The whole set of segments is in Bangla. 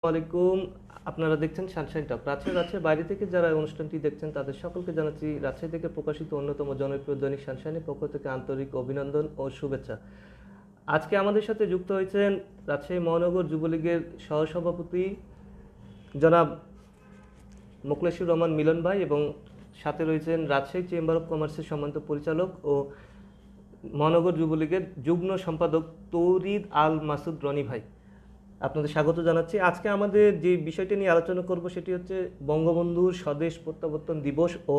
আলাইকুম। আপনারা দেখছেন সানশাইন টক। রাজশাহীর বাইরে থেকে যারা অনুষ্ঠানটি দেখছেন তাদের সকলকে জানাচ্ছি রাজশাহী থেকে প্রকাশিত অন্যতম জনপ্রিয় দৈনিক সানশাইনের পক্ষ থেকে আন্তরিক অভিনন্দন ও শুভেচ্ছা। আজকে আমাদের সাথে যুক্ত হয়েছেন রাজশাহী মহানগর যুবলীগের সহসভাপতি জনাব মোখলেসুর রহমান মিলন ভাই এবং সাথে রয়েছেন রাজশাহী চেম্বার অফ কমার্সের সম্মানিত পরিচালক ও মহানগর যুবলীগের যুগ্ম সম্পাদক তৌরিদ আল মাসুদ রনি ভাই। আপনাদের স্বাগত জানাচ্ছি। আজকে আমাদের যে বিষয়টি নিয়ে আলোচনা করব সেটি হচ্ছে বঙ্গবন্ধুর স্বদেশ প্রত্যাবর্তন দিবস ও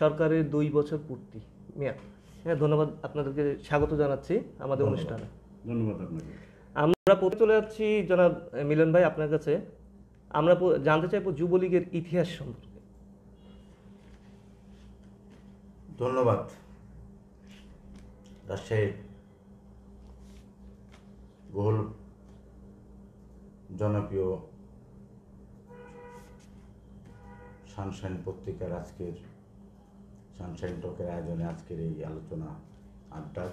সরকারের 2 বছর পূর্তি মেয়াদ। হ্যাঁ, ধন্যবাদ, আপনাদেরকে স্বাগত জানাচ্ছি আমাদের অনুষ্ঠানে। ধন্যবাদ আপনাকে। আমরা পড়তে চলে যাচ্ছি জনাব মিলন ভাই আপনার কাছে। আমরা জানতে চাইব যুবলীগের ইতিহাস সম্পর্কে। ধন্যবাদ। রাজশাহীর বহুল জনপ্রিয় সানশাইন পত্রিকার আজকের সানশাইন টকের আয়োজনে আজকের এই আলোচনা আড্ডা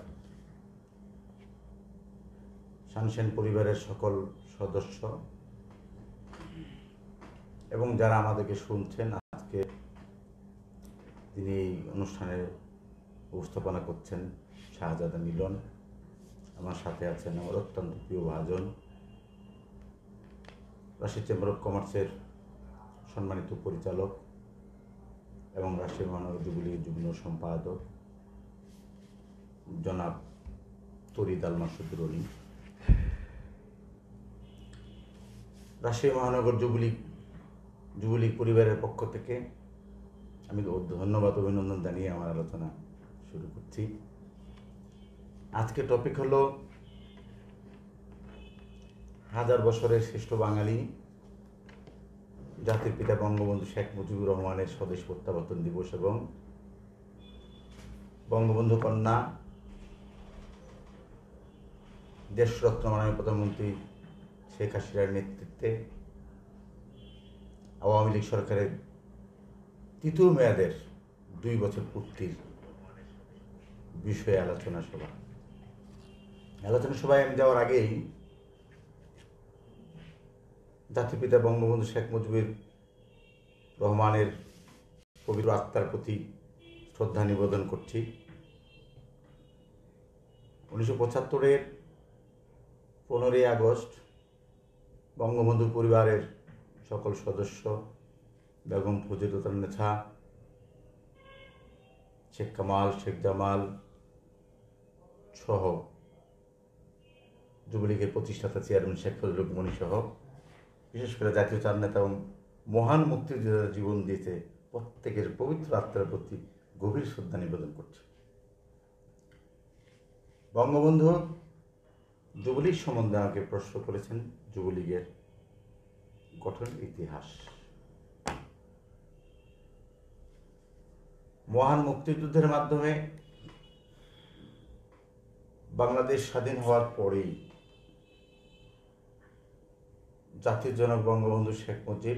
সানশাইন পরিবারের সকল সদস্য এবং যারা আমাদেরকে শুনছেন, আজকে তিনি এই অনুষ্ঠানের উপস্থাপনা করছেন শাহজাদা মিলন। আমার সাথে আছেন আমার অত্যন্ত প্রিয় ভাজন, রাজশাহী চেম্বার অফ কমার্সের সম্মানিত পরিচালক এবং রাজশাহী মহানগর যুবলীগের যুগ্ম সম্পাদক জনাব তৌরিদ আল মাসুদ রনি। রাজশাহী মহানগর যুবলীগ পরিবারের পক্ষ থেকে আমি ধন্যবাদ অভিনন্দন জানিয়ে আমার আলোচনা শুরু করছি। আজকে টপিক হলো 1000 বছরের শ্রেষ্ঠ বাঙালি জাতির পিতা বঙ্গবন্ধু শেখ মুজিবুর রহমানের স্বদেশ প্রত্যাবর্তন দিবস এবং বঙ্গবন্ধু কন্যা দেশরত্ন মাননীয় প্রধানমন্ত্রী শেখ হাসিনার নেতৃত্বে আওয়ামী লীগ সরকারের তৃতীয় মেয়াদের 2 বছর পূর্তির বিষয়ে আলোচনা সভায় আমি যাওয়ার আগেই জাতির পিতা বঙ্গবন্ধু শেখ মুজিবুর রহমানের পবিত্র আত্মার প্রতি শ্রদ্ধা নিবেদন করছি। 1975-এর 15ই আগস্ট বঙ্গবন্ধু পরিবারের সকল সদস্য, বেগম ফজিলাতুন্নেছা, শেখ কামাল, শেখ জামাল সহ যুবলীগের প্রতিষ্ঠাতা চেয়ারম্যান শেখ ফজলুল মনি সহ বিশেষ করে জাতীয় চার নেতা এবং মহান মুক্তিযোদ্ধারা জীবন দিয়েছে প্রত্যেকের পবিত্র আত্মার প্রতি গভীর শ্রদ্ধা নিবেদন করছে। বঙ্গবন্ধু যুবলীগ সম্বন্ধে আমাকে প্রশ্ন করেছেন। যুবলীগের গঠন ইতিহাস। মহান মুক্তিযুদ্ধের মাধ্যমে বাংলাদেশ স্বাধীন হওয়ার পরেই জাতির জনক বঙ্গবন্ধু শেখ মুজিব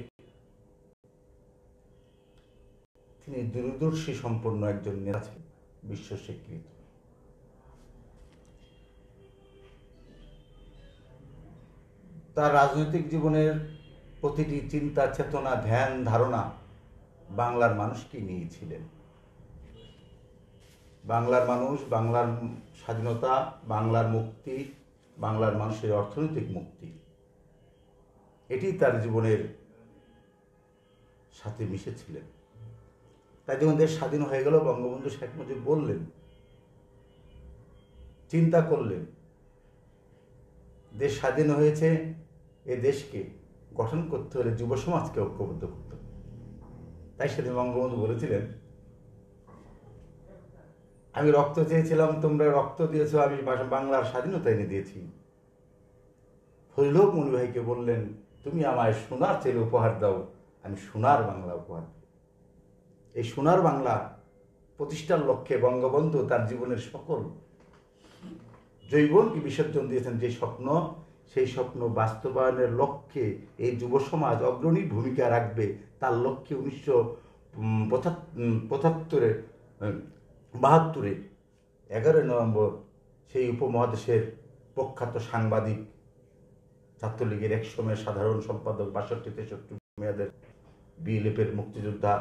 তিনি দূরদর্শী সম্পন্ন একজন নেতা ছিলেন, বিশ্ব স্বীকৃত। তার রাজনৈতিক জীবনের প্রতিটি চিন্তা, চেতনা, ধ্যান, ধারণা বাংলার মানুষকে নিয়েছিলেন। বাংলার মানুষ, বাংলার স্বাধীনতা, বাংলার মুক্তি, বাংলার মানুষের অর্থনৈতিক মুক্তি, এটি তার জীবনের সাথে মিশেছিলেন। তাই যখন দেশ স্বাধীন হয়ে গেল, বঙ্গবন্ধু শেখ মুজিব বললেন, চিন্তা করলেন, দেশ স্বাধীন হয়েছে, এ দেশকে গঠন করতে হলে যুব সমাজকে ঐক্যবদ্ধ করতে হবে। তাই সেদিন বঙ্গবন্ধু বলেছিলেন, আমি রক্ত চেয়েছিলাম, তোমরা রক্ত দিয়েছো, আমি বাংলার স্বাধীনতা এনে দিয়েছি। ফজলুল মনি ভাইকে বললেন, তুমি আমায় সোনার চেয়ে উপহার দাও, আমি সোনার বাংলা উপহার দিই। এই সোনার বাংলা প্রতিষ্ঠার লক্ষ্যে বঙ্গবন্ধু তার জীবনের সকল যৌবনকে বিসর্জন দিয়েছেন। যে স্বপ্ন, সেই স্বপ্ন বাস্তবায়নের লক্ষ্যে এই যুব সমাজ অগ্রণী ভূমিকা রাখবে, তার লক্ষ্যে 1972-এ 11 নভেম্বর সেই উপমহাদেশের প্রখ্যাত সাংবাদিক ছাত্রলীগের এক সময়ের সাধারণ সম্পাদক 62-63 মেয়াদের বিএলএফের মুক্তিযোদ্ধা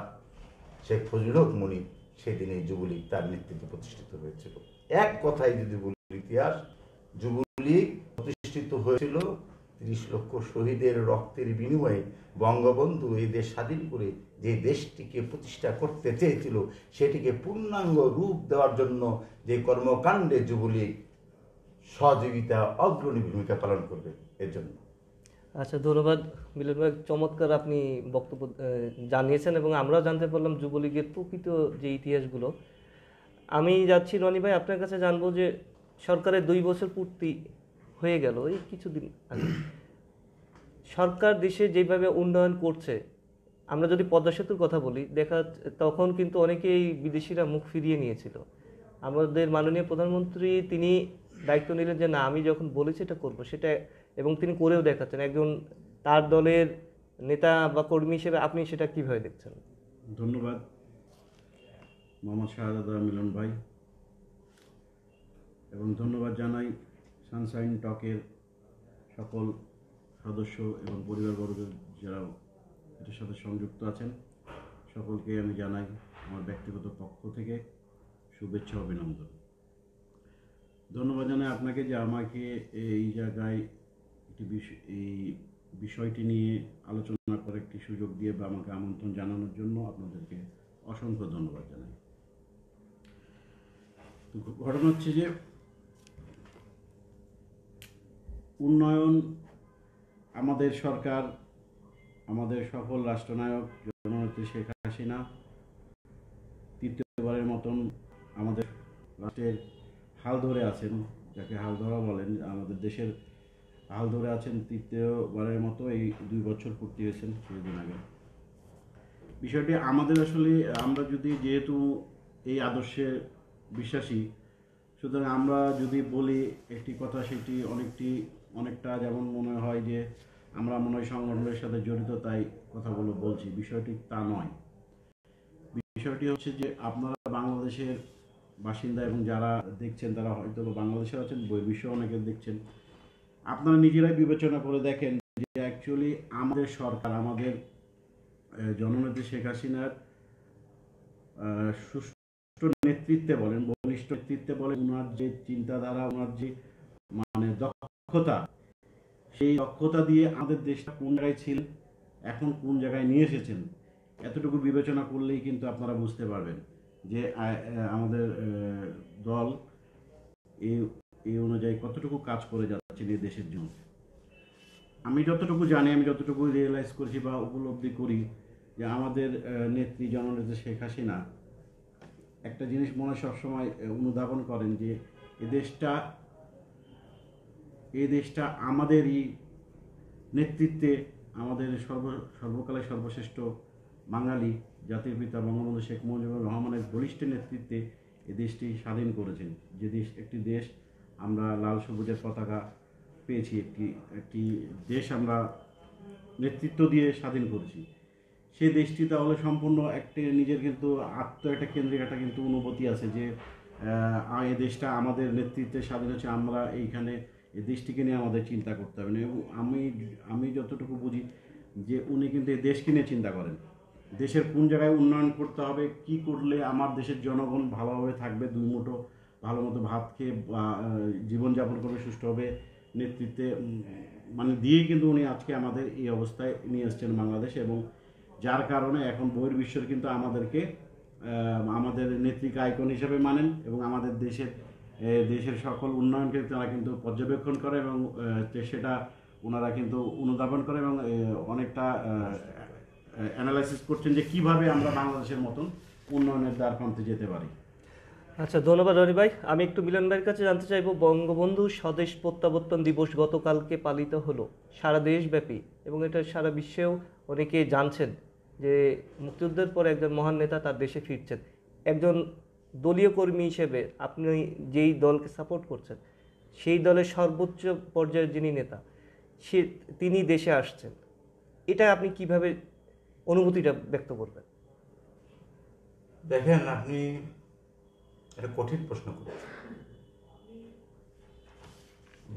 শেখ ফজলুল হক মনি সেদিন এই যুবলীগ তার নেতৃত্বে প্রতিষ্ঠিত হয়েছিল। এক কথায় যদি বলি ইতিহাস, যুবলীগ প্রতিষ্ঠিত হয়েছিল 30 লক্ষ শহীদের রক্তের বিনিময়ে। বঙ্গবন্ধু এই দেশ স্বাধীন করে যে দেশটিকে প্রতিষ্ঠা করতে চেয়েছিল সেটিকে পূর্ণাঙ্গ রূপ দেওয়ার জন্য যে কর্মকাণ্ডে যুবলীগ সহযোগিতা অগ্রণী ভূমিকা পালন করবে এর জন্য। আচ্ছা, ধন্যবাদ মিলন ভাই, চমৎকার আপনি বক্তব্য জানিয়েছেন এবং আমরাও জানতে পারলাম যুবলীগের প্রকৃত যে ইতিহাসগুলো। আমি যাচ্ছি রনি ভাই আপনার কাছে জানবো যে সরকারের 2 বছর পূর্তি হয়ে গেল এই কিছুদিন আগে। সরকার দেশে যেভাবে উন্নয়ন করছে, আমরা যদি পদ্মা সেতুর কথা বলি, তখন কিন্তু অনেকেই বিদেশিরা মুখ ফিরিয়ে নিয়েছিল। আমাদের মাননীয় প্রধানমন্ত্রী তিনি দায়িত্ব নিলেন যে না, আমি যখন বলেছি এটা করবো সেটা, এবং তিনি করেও দেখাচ্ছেন একজন তার দলের নেতা বা কর্মী হিসেবে। আপনি সেটা কিভাবে দেখছেন? ধন্যবাদ মোহাম্মদ শাহজাদা মিলন ভাই, এবং ধন্যবাদ জানাই সানশাইন টকের সকল সদস্য এবং পরিবারবর্গ যারা এটার সাথে সংযুক্ত আছেন। সকলকে আমি জানাই আমার ব্যক্তিগত পক্ষ থেকে শুভেচ্ছা অভিনন্দন। ধন্যবাদ জানাই আপনাকে যে আমাকে এই জায়গায় এই বিষয়টি নিয়ে আলোচনা করার একটি সুযোগ দিয়ে বা আমাকে আমন্ত্রণ জানানোর জন্য আপনাদেরকে অসংখ্য ধন্যবাদ জানাই। তো ঘটনা হচ্ছে যে উন্নয়ন, আমাদের সরকার, আমাদের সফল রাষ্ট্রনায়ক জননেত্রী শেখ হাসিনা তৃতীয়বারের মতন আমাদের রাষ্ট্রের হাল ধরে আছেন, যাকে হাল ধরা বলেন, আমাদের দেশের হাল ধরে আছেন তৃতীয়বারের মতো। এই 2 বছর পূর্তি হয়েছেন কিছুদিন আগে। বিষয়টি আমাদের আসলে, আমরা যদি যেহেতু এই আদর্শে বিশ্বাসী, সুতরাং আমরা যদি বলি একটি কথা, সেটি অনেকটা যেমন মনে হয় যে আমরা মনে হয় সংগঠনের সাথে জড়িত তাই কথাগুলো বলছি। বিষয়টি তা নয়। বিষয়টি হচ্ছে যে আপনারা বাংলাদেশের বাসিন্দা এবং যারা দেখছেন তারা হয়তো বাংলাদেশের আছেন, বহির্বিশ্বে অনেকে দেখছেন। আপনারা নিজেরাই বিবেচনা করে দেখেন যে অ্যাকচুয়ালি আমাদের সরকার, আমাদের জননেত্রী শেখ হাসিনার সুষ্ঠু নেতৃত্বে বলেন, বলিষ্ঠ নেতৃত্বে বলেন, ওনার যে চিন্তাধারা, ওনার যে দক্ষতা, সেই দক্ষতা দিয়ে আমাদের দেশটা কোন জায়গায় ছিল, এখন কোন জায়গায় নিয়ে এসেছেন, এতটুকু বিবেচনা করলেই কিন্তু আপনারা বুঝতে পারবেন যে আমাদের দল এই অনুযায়ী কতটুকু কাজ করে যাচ্ছে এই দেশের জন্য। আমি যতটুকু জানি, আমি যতটুকু রিয়েলাইজ করেছি বা উপলব্ধি করি যে আমাদের নেত্রী জননেত্রী শেখ হাসিনা একটা জিনিস মনে সবসময় অনুধাবন করেন যে এই দেশটা আমাদেরই নেতৃত্বে, আমাদের সর্বকালের সর্বশ্রেষ্ঠ বাঙালি জাতির পিতা বঙ্গবন্ধু শেখ মুজিবুর রহমানের বলিষ্ঠ নেতৃত্বে এই দেশটি স্বাধীন করেছেন। যে একটি দেশ আমরা লাল সবুজের পতাকা পেয়েছি, একটি দেশ আমরা নেতৃত্ব দিয়ে স্বাধীন করেছি। সেই দেশটি তাহলে সম্পূর্ণ একটি নিজের কিন্তু একটা কেন্দ্রিক একটা কিন্তু অনুভূতি আছে যে এই দেশটা আমাদের নেতৃত্বে স্বাধীন হচ্ছে, আমরা এইখানে এই দেশটিকে নিয়ে আমাদের চিন্তা করতে হবে না। এবং আমি যতটুকু বুঝি যে উনি কিন্তু এই দেশকে নিয়ে চিন্তা করেন, দেশের কোন জায়গায় উন্নয়ন করতে হবে, কি করলে আমার দেশের জনগণ ভালোভাবে থাকবে, 2 মুঠো ভালো মতো ভাত খেয়ে জীবনযাপন করবে সুষ্ঠুভাবে, নেতৃত্বে দিয়েই কিন্তু উনি আজকে আমাদের এই অবস্থায় নিয়ে এসছেন বাংলাদেশ। এবং যার কারণে এখন বহির্বিশ্বের কিন্তু আমাদেরকে আমাদের নেত্রীকে আইকন হিসেবে মানেন এবং আমাদের দেশের সকল উন্নয়নকে তারা কিন্তু পর্যবেক্ষণ করে এবং সেটা ওনারা কিন্তু অনুধাবন করে এবং অনেকটা অ্যানালাইসিস করছেন যে কিভাবে আমরা বাংলাদেশের মতন উন্নয়নের দ্বার প্রান্তে যেতে পারি। আচ্ছা, ধন্যবাদ রনি ভাই। আমি একটু মিলন ভাইয়ের কাছে জানতে চাইবো, বঙ্গবন্ধু স্বদেশ প্রত্যাবর্তন দিবস গতকালকে পালিত হলো সারা দেশব্যাপী, এবং এটা সারা বিশ্বেও অনেকে জানছেন যে মুক্তিযুদ্ধের পর একজন মহান নেতা তার দেশে ফিরছেন। একজন দলীয় কর্মী হিসেবে আপনি যেই দলকে সাপোর্ট করছেন, সেই দলের সর্বোচ্চ পর্যায়ের যিনি নেতা, তিনি দেশে আসছেন, এটা আপনি কিভাবে অনুভূতিটা ব্যক্ত করবেন? দেখেন, আপনি একটা কঠিন প্রশ্ন করেছেন।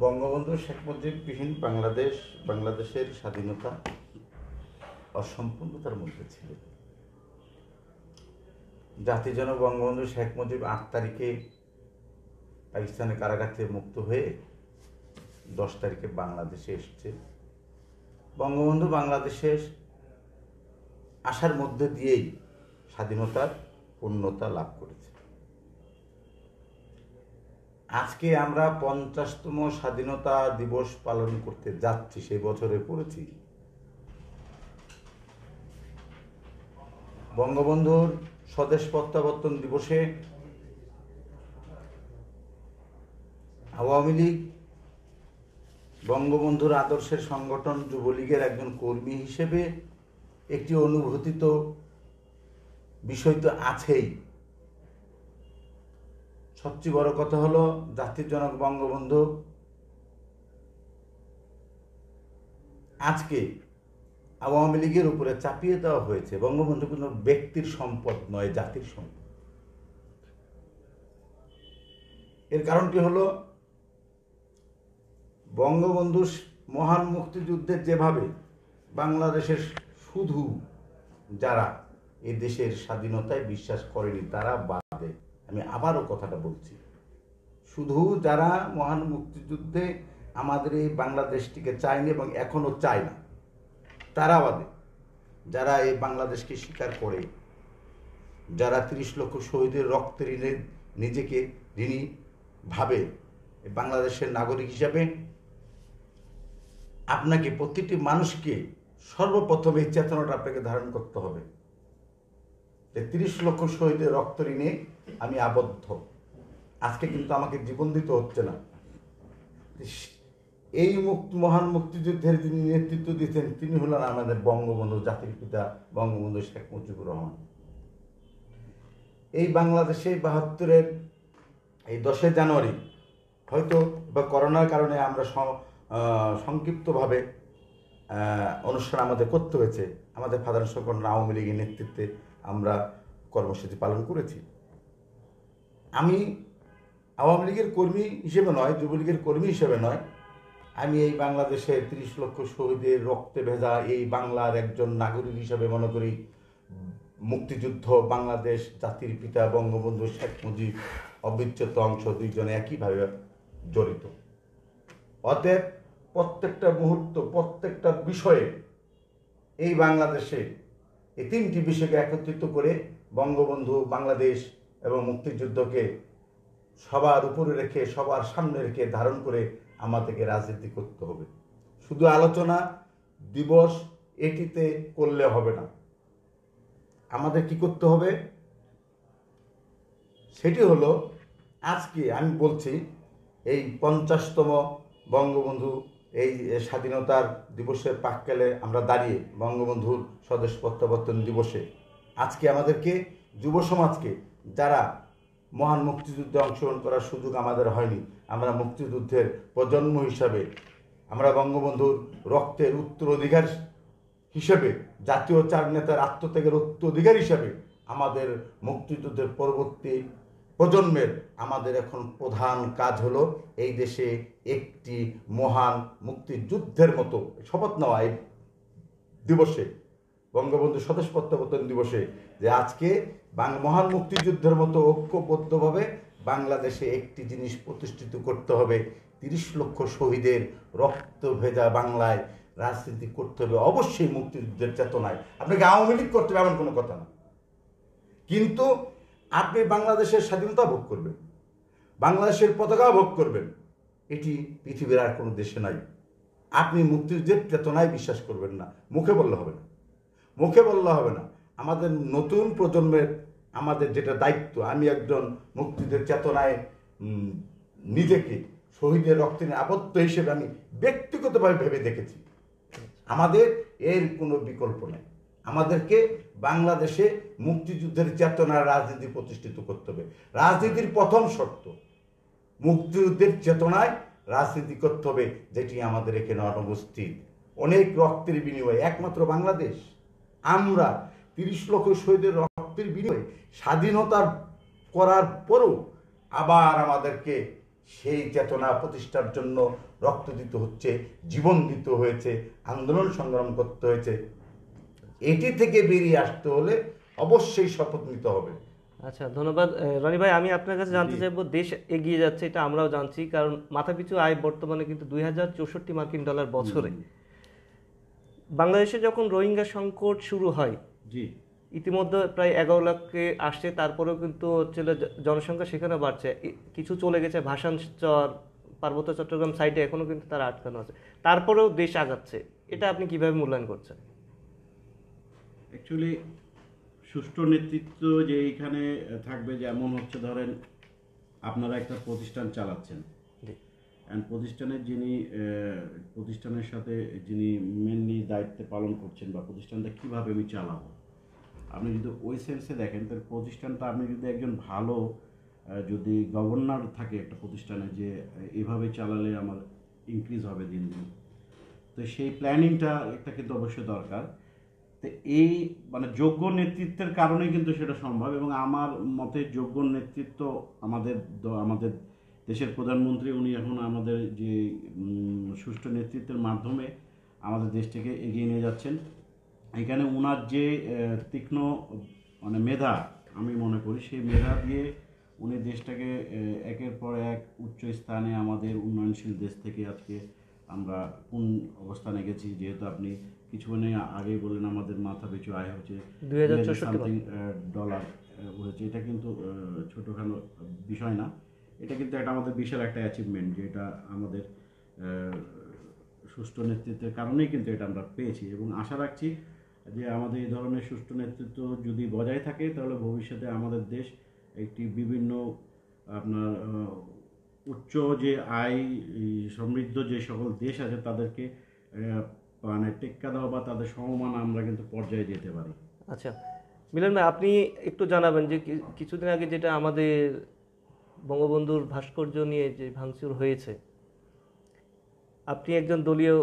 বঙ্গবন্ধু শেখ মুজিববিহীন বাংলাদেশ বাংলাদেশের স্বাধীনতা অসম্পূর্ণতার মধ্যে ছিল। জাতি যেন বঙ্গবন্ধু শেখ মুজিব 8 তারিখে পাকিস্তানের কারাগার থেকে মুক্ত হয়ে 10 তারিখে বাংলাদেশে এসছে। বঙ্গবন্ধু বাংলাদেশে আসার মধ্যে দিয়েই স্বাধীনতার পূর্ণতা লাভ করেছে। আজকে আমরা 50তম স্বাধীনতা দিবস পালন করতে যাচ্ছি, সেই বছরে পড়েছি। বঙ্গবন্ধুর স্বদেশ প্রত্যাবর্তন দিবসে আওয়ামী লীগ বঙ্গবন্ধুর আদর্শের সংগঠন যুবলীগের একজন কর্মী হিসেবে একটি অনুভূতি তো বিষয় তো আছেই। সবচেয়ে বড় কথা হলো জাতির জনক বঙ্গবন্ধু আজকে আওয়ামী লীগের উপরে চাপিয়ে দেওয়া হয়েছে। বঙ্গবন্ধু কোনো ব্যক্তির সম্পদ নয়, জাতির সম্পদ। এর কারণটি হলো বঙ্গবন্ধু মহান মুক্তিযুদ্ধের যেভাবে বাংলাদেশের শুধু যারা এই দেশের স্বাধীনতায় বিশ্বাস করেনি তারা বাদে, আমি আবারও কথাটা বলছি, শুধু যারা মহান মুক্তিযুদ্ধে আমাদের এই বাংলাদেশটিকে চায়নি এবং এখনো চায় না তারা বাদে, যারা এই বাংলাদেশকে স্বীকার করে, যারা 30 লক্ষ শহীদের রক্তের ঋণে নিজেকে ঋণী ভাবে বাংলাদেশের নাগরিক হিসাবে, আপনাকে প্রতিটি মানুষকে সর্বপ্রথম এই চেতনাটা আপনাকে ধারণ করতে হবে যে 30 লক্ষ শহীদের রক্ত ঋণে আমি আবদ্ধ। আজকে কিন্তু আমাকে জীবন দিতে হচ্ছে না। এই মহান মুক্তিযুদ্ধের যিনি নেতৃত্ব দিয়েছেন তিনি হলেন আমাদের বঙ্গবন্ধু, জাতির পিতা বঙ্গবন্ধু শেখ মুজিবুর রহমান। এই বাংলাদেশে 72-এর এই 10 জানুয়ারি হয়তো বা করোনার কারণে আমরা সংক্ষিপ্তভাবে অনুষ্ঠান আমাদের করতে হয়েছে। আমাদের সাধারণ সংগঠন আওয়ামী লীগের নেতৃত্বে আমরা কর্মসূচি পালন করেছি। আমি আওয়ামী লীগের কর্মী হিসেবে নয়, যুবলীগের কর্মী হিসেবে নয়, আমি এই বাংলাদেশের 30 লক্ষ শহীদের রক্তে ভেজা এই বাংলার একজন নাগরিক হিসেবে মনে করি মুক্তিযুদ্ধ, বাংলাদেশ, জাতির পিতা বঙ্গবন্ধু শেখ মুজিব অবিচ্ছেদ্য অংশ, দুইজনে একইভাবে জড়িত। অতএব প্রত্যেকটা মুহূর্ত, প্রত্যেকটা বিষয়ে এই বাংলাদেশে এই 3টি বিষয়কে একত্রিত করে বঙ্গবন্ধু, বাংলাদেশ এবং মুক্তিযুদ্ধকে সবার উপরে রেখে, সবার সামনে রেখে ধারণ করে আমাদেরকে রাজনীতি করতে হবে। শুধু আলোচনা দিবস এটিতে করলে হবে না, আমাদের কি করতে হবে সেটি হলো আজকে আমি বলছি এই 50তম বঙ্গবন্ধু এই স্বাধীনতার দিবসের প্রাক্কালে আমরা দাঁড়িয়ে বঙ্গবন্ধুর স্বদেশ প্রত্যাবর্তন দিবসে আজকে আমাদেরকে যুব সমাজকে, যারা মহান মুক্তিযুদ্ধে অংশগ্রহণ করার সুযোগ আমাদের হয়নি, আমরা মুক্তিযুদ্ধের প্রজন্ম হিসাবে, আমরা বঙ্গবন্ধুর রক্তের উত্তরাধিকার হিসেবে, জাতীয় 4 নেতার আত্মত্যাগের উত্তরাধিকার হিসাবে আমাদের মুক্তিযুদ্ধের পরবর্তী প্রজন্মের আমাদের এখন প্রধান কাজ হলো এই দেশে একটি মহান মুক্তিযুদ্ধের মতো শপথ নেওয়া এই দিবসে, বঙ্গবন্ধু স্বদেশ প্রত্যাবর্তন দিবসে, যে আজকে মহান মুক্তিযুদ্ধের মতো ঐক্যবদ্ধভাবে বাংলাদেশে একটি জিনিস প্রতিষ্ঠিত করতে হবে। 30 লক্ষ শহীদের রক্ত ভেজা বাংলায় রাজনীতি করতে হবে অবশ্যই মুক্তিযুদ্ধের চেতনায়। আপনাকে আওয়ামী লীগ করতে হবে এমন কোনো কথা না, কিন্তু আপনি বাংলাদেশের স্বাধীনতা ভোগ করবেন, বাংলাদেশের পতাকা ভোগ করবেন, এটি পৃথিবীর আর কোনো দেশে নাই। আপনি মুক্তিযুদ্ধের চেতনায় বিশ্বাস করবেন না, মুখে বললে হবে না, মুখে বললে হবে না। আমাদের নতুন প্রজন্মের আমাদের যেটা দায়িত্ব, আমি একজন মুক্তিযুদ্ধের চেতনায় নিজেকে শহীদের রক্তে আবদ্ধ হিসেবে আমি ব্যক্তিগতভাবে ভেবে দেখেছি। আমাদের এর কোনো বিকল্প নেই। আমাদেরকে বাংলাদেশে মুক্তিযুদ্ধের চেতনার রাজনীতি প্রতিষ্ঠিত করতে হবে। রাজনীতির প্রথম শর্ত মুক্তিযুদ্ধের চেতনায় রাজনীতি করতে হবে, যেটি আমাদের এখানে অনুপস্থিত। অনেক রক্তের বিনিময়ে একমাত্র বাংলাদেশ, আমরা 30 লক্ষ শহীদের রক্তের বিনিময়ে স্বাধীনতা করার পরও আবার আমাদেরকে সেই চেতনা প্রতিষ্ঠার জন্য রক্ত দিতে হচ্ছে, জীবন দিতে হয়েছে, আন্দোলন সংগ্রাম করতে হয়েছে। এটি থেকে বেরিয়ে আসতে হলে অবশ্যই শপথ নিতে হবে। আচ্ছা, ধন্যবাদ রনি ভাই। আমি আপনার কাছে জানতে চাইবো, দেশ এগিয়ে যাচ্ছে এটা আমরাও জানছি, কারণ মাথাপিছু আয় বর্তমানে কিন্তু $2064 বছরে। বাংলাদেশে যখন রোহিঙ্গা সংকট শুরু হয়, জি, ইতিমধ্যে প্রায় 11 লাখে আসছে, তারপরেও কিন্তু হচ্ছে জনসংখ্যা সেখানে বাড়ছে। কিছু চলে গেছে ভাসান চর, পার্বত্য চট্টগ্রাম সাইডে, এখনো কিন্তু তারা আটকানো আছে, তারপরেও দেশ আগাচ্ছে। এটা আপনি কিভাবে মূল্যায়ন করছেন? অ্যাকচুয়ালি সুষ্ঠু নেতৃত্ব যে এইখানে থাকবে, যেমন হচ্ছে ধরেন আপনারা একটা প্রতিষ্ঠান চালাচ্ছেন, জি। অ্যান্ড প্রতিষ্ঠানের প্রতিষ্ঠানের সাথে যিনি মেনলি দায়িত্ব পালন করছেন, বা প্রতিষ্ঠানটা কীভাবে আমি চালাবো, আপনি যদি ওই সেন্সে দেখেন, তাহলে প্রতিষ্ঠানটা আপনি যদি একজন ভালো যদি গভর্নর থাকে একটা প্রতিষ্ঠানে, যে এভাবে চালালে আমার ইনক্রিজ হবে দিন দিন, তো সেই প্ল্যানিংটা একটা কিন্তু অবশ্যই দরকার। তো এই মানে যোগ্য নেতৃত্বের কারণেই কিন্তু সেটা সম্ভব, এবং আমার মতে যোগ্য নেতৃত্ব আমাদের দেশের প্রধানমন্ত্রী, উনি এখন আমাদের যে সুষ্ঠু নেতৃত্বের মাধ্যমে আমাদের দেশটাকে এগিয়ে নিয়ে যাচ্ছেন। এখানে ওনার যে তীক্ষ্ণ মানে মেধা, আমি মনে করি সেই মেধা দিয়ে উনি দেশটাকে একের পর এক উচ্চ স্থানে, আমাদের উন্নয়নশীল দেশ থেকে আজকে আমরা কোন অবস্থানে গেছি, যেহেতু আপনি কিছুক্ষণ আগেই বললেন আমাদের মাথা পিছু আয় হচ্ছে $2064 হয়েছে। এটা কিন্তু ছোটোখাটো বিষয় না, এটা কিন্তু একটা আমাদের বিশাল একটা অ্যাচিভমেন্ট, যেটা আমাদের সুষ্ঠু নেতৃত্বের কারণেই কিন্তু এটা আমরা পেয়েছি। এবং আশা রাখছি যে আমাদের এই ধরনের সুষ্ঠু নেতৃত্ব যদি বজায় থাকে, তাহলে ভবিষ্যতে আমাদের দেশ একটি বিভিন্ন আপনার উচ্চ যে আয় সমৃদ্ধ যে সকল দেশ আছে তাদেরকে মানে টেক্কা দেওয়া বা তাদের সমমান আমরা কিন্তু পর্যায়ে যেতে পারি। আচ্ছা মিলন ভাই, আপনি একটু জানাবেন যে কিছুদিন আগে যেটা আমাদের বঙ্গবন্ধুর ভাস্কর্য নিয়ে যে ভাঙচুর হয়েছে, আপনি একজন দলীয়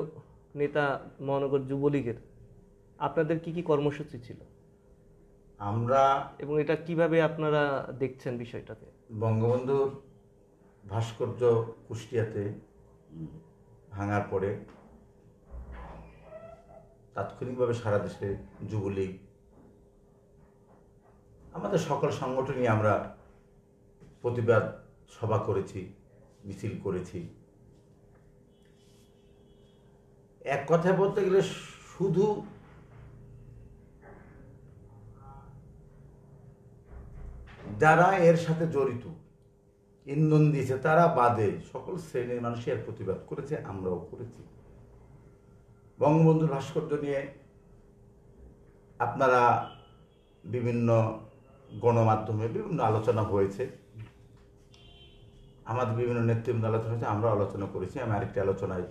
নেতা মহানগর যুবলীগের, আপনাদের কি কি কর্মসূচি ছিল আমরা এবং এটা কিভাবে আপনারা দেখছেন বিষয়টাকে? বঙ্গবন্ধুর ভাস্কর্য কুষ্টিয়াতে ভাঙার পরে তাৎক্ষণিকভাবে সারা দেশে যুবলীগ, আমাদের সকল সংগঠনই আমরা প্রতিবাদ সভা করেছি, মিছিল করেছি। এক কথায় বলতে গেলে শুধু যারা এর সাথে জড়িত, ইন্ধন দিয়েছে, তারা বাদে সকল শ্রেণীর মানুষ এর প্রতিবাদ করেছে, আমরাও করেছি। বঙ্গবন্ধুর ভাস্কর্য নিয়ে আপনারা বিভিন্ন গণমাধ্যমে বিভিন্ন আলোচনা হয়েছে, আমাদের বিভিন্ন নেতৃবৃন্দ আলোচনা হয়েছে, আমরা আলোচনা করেছি। আমি আরেকটি আলোচনায়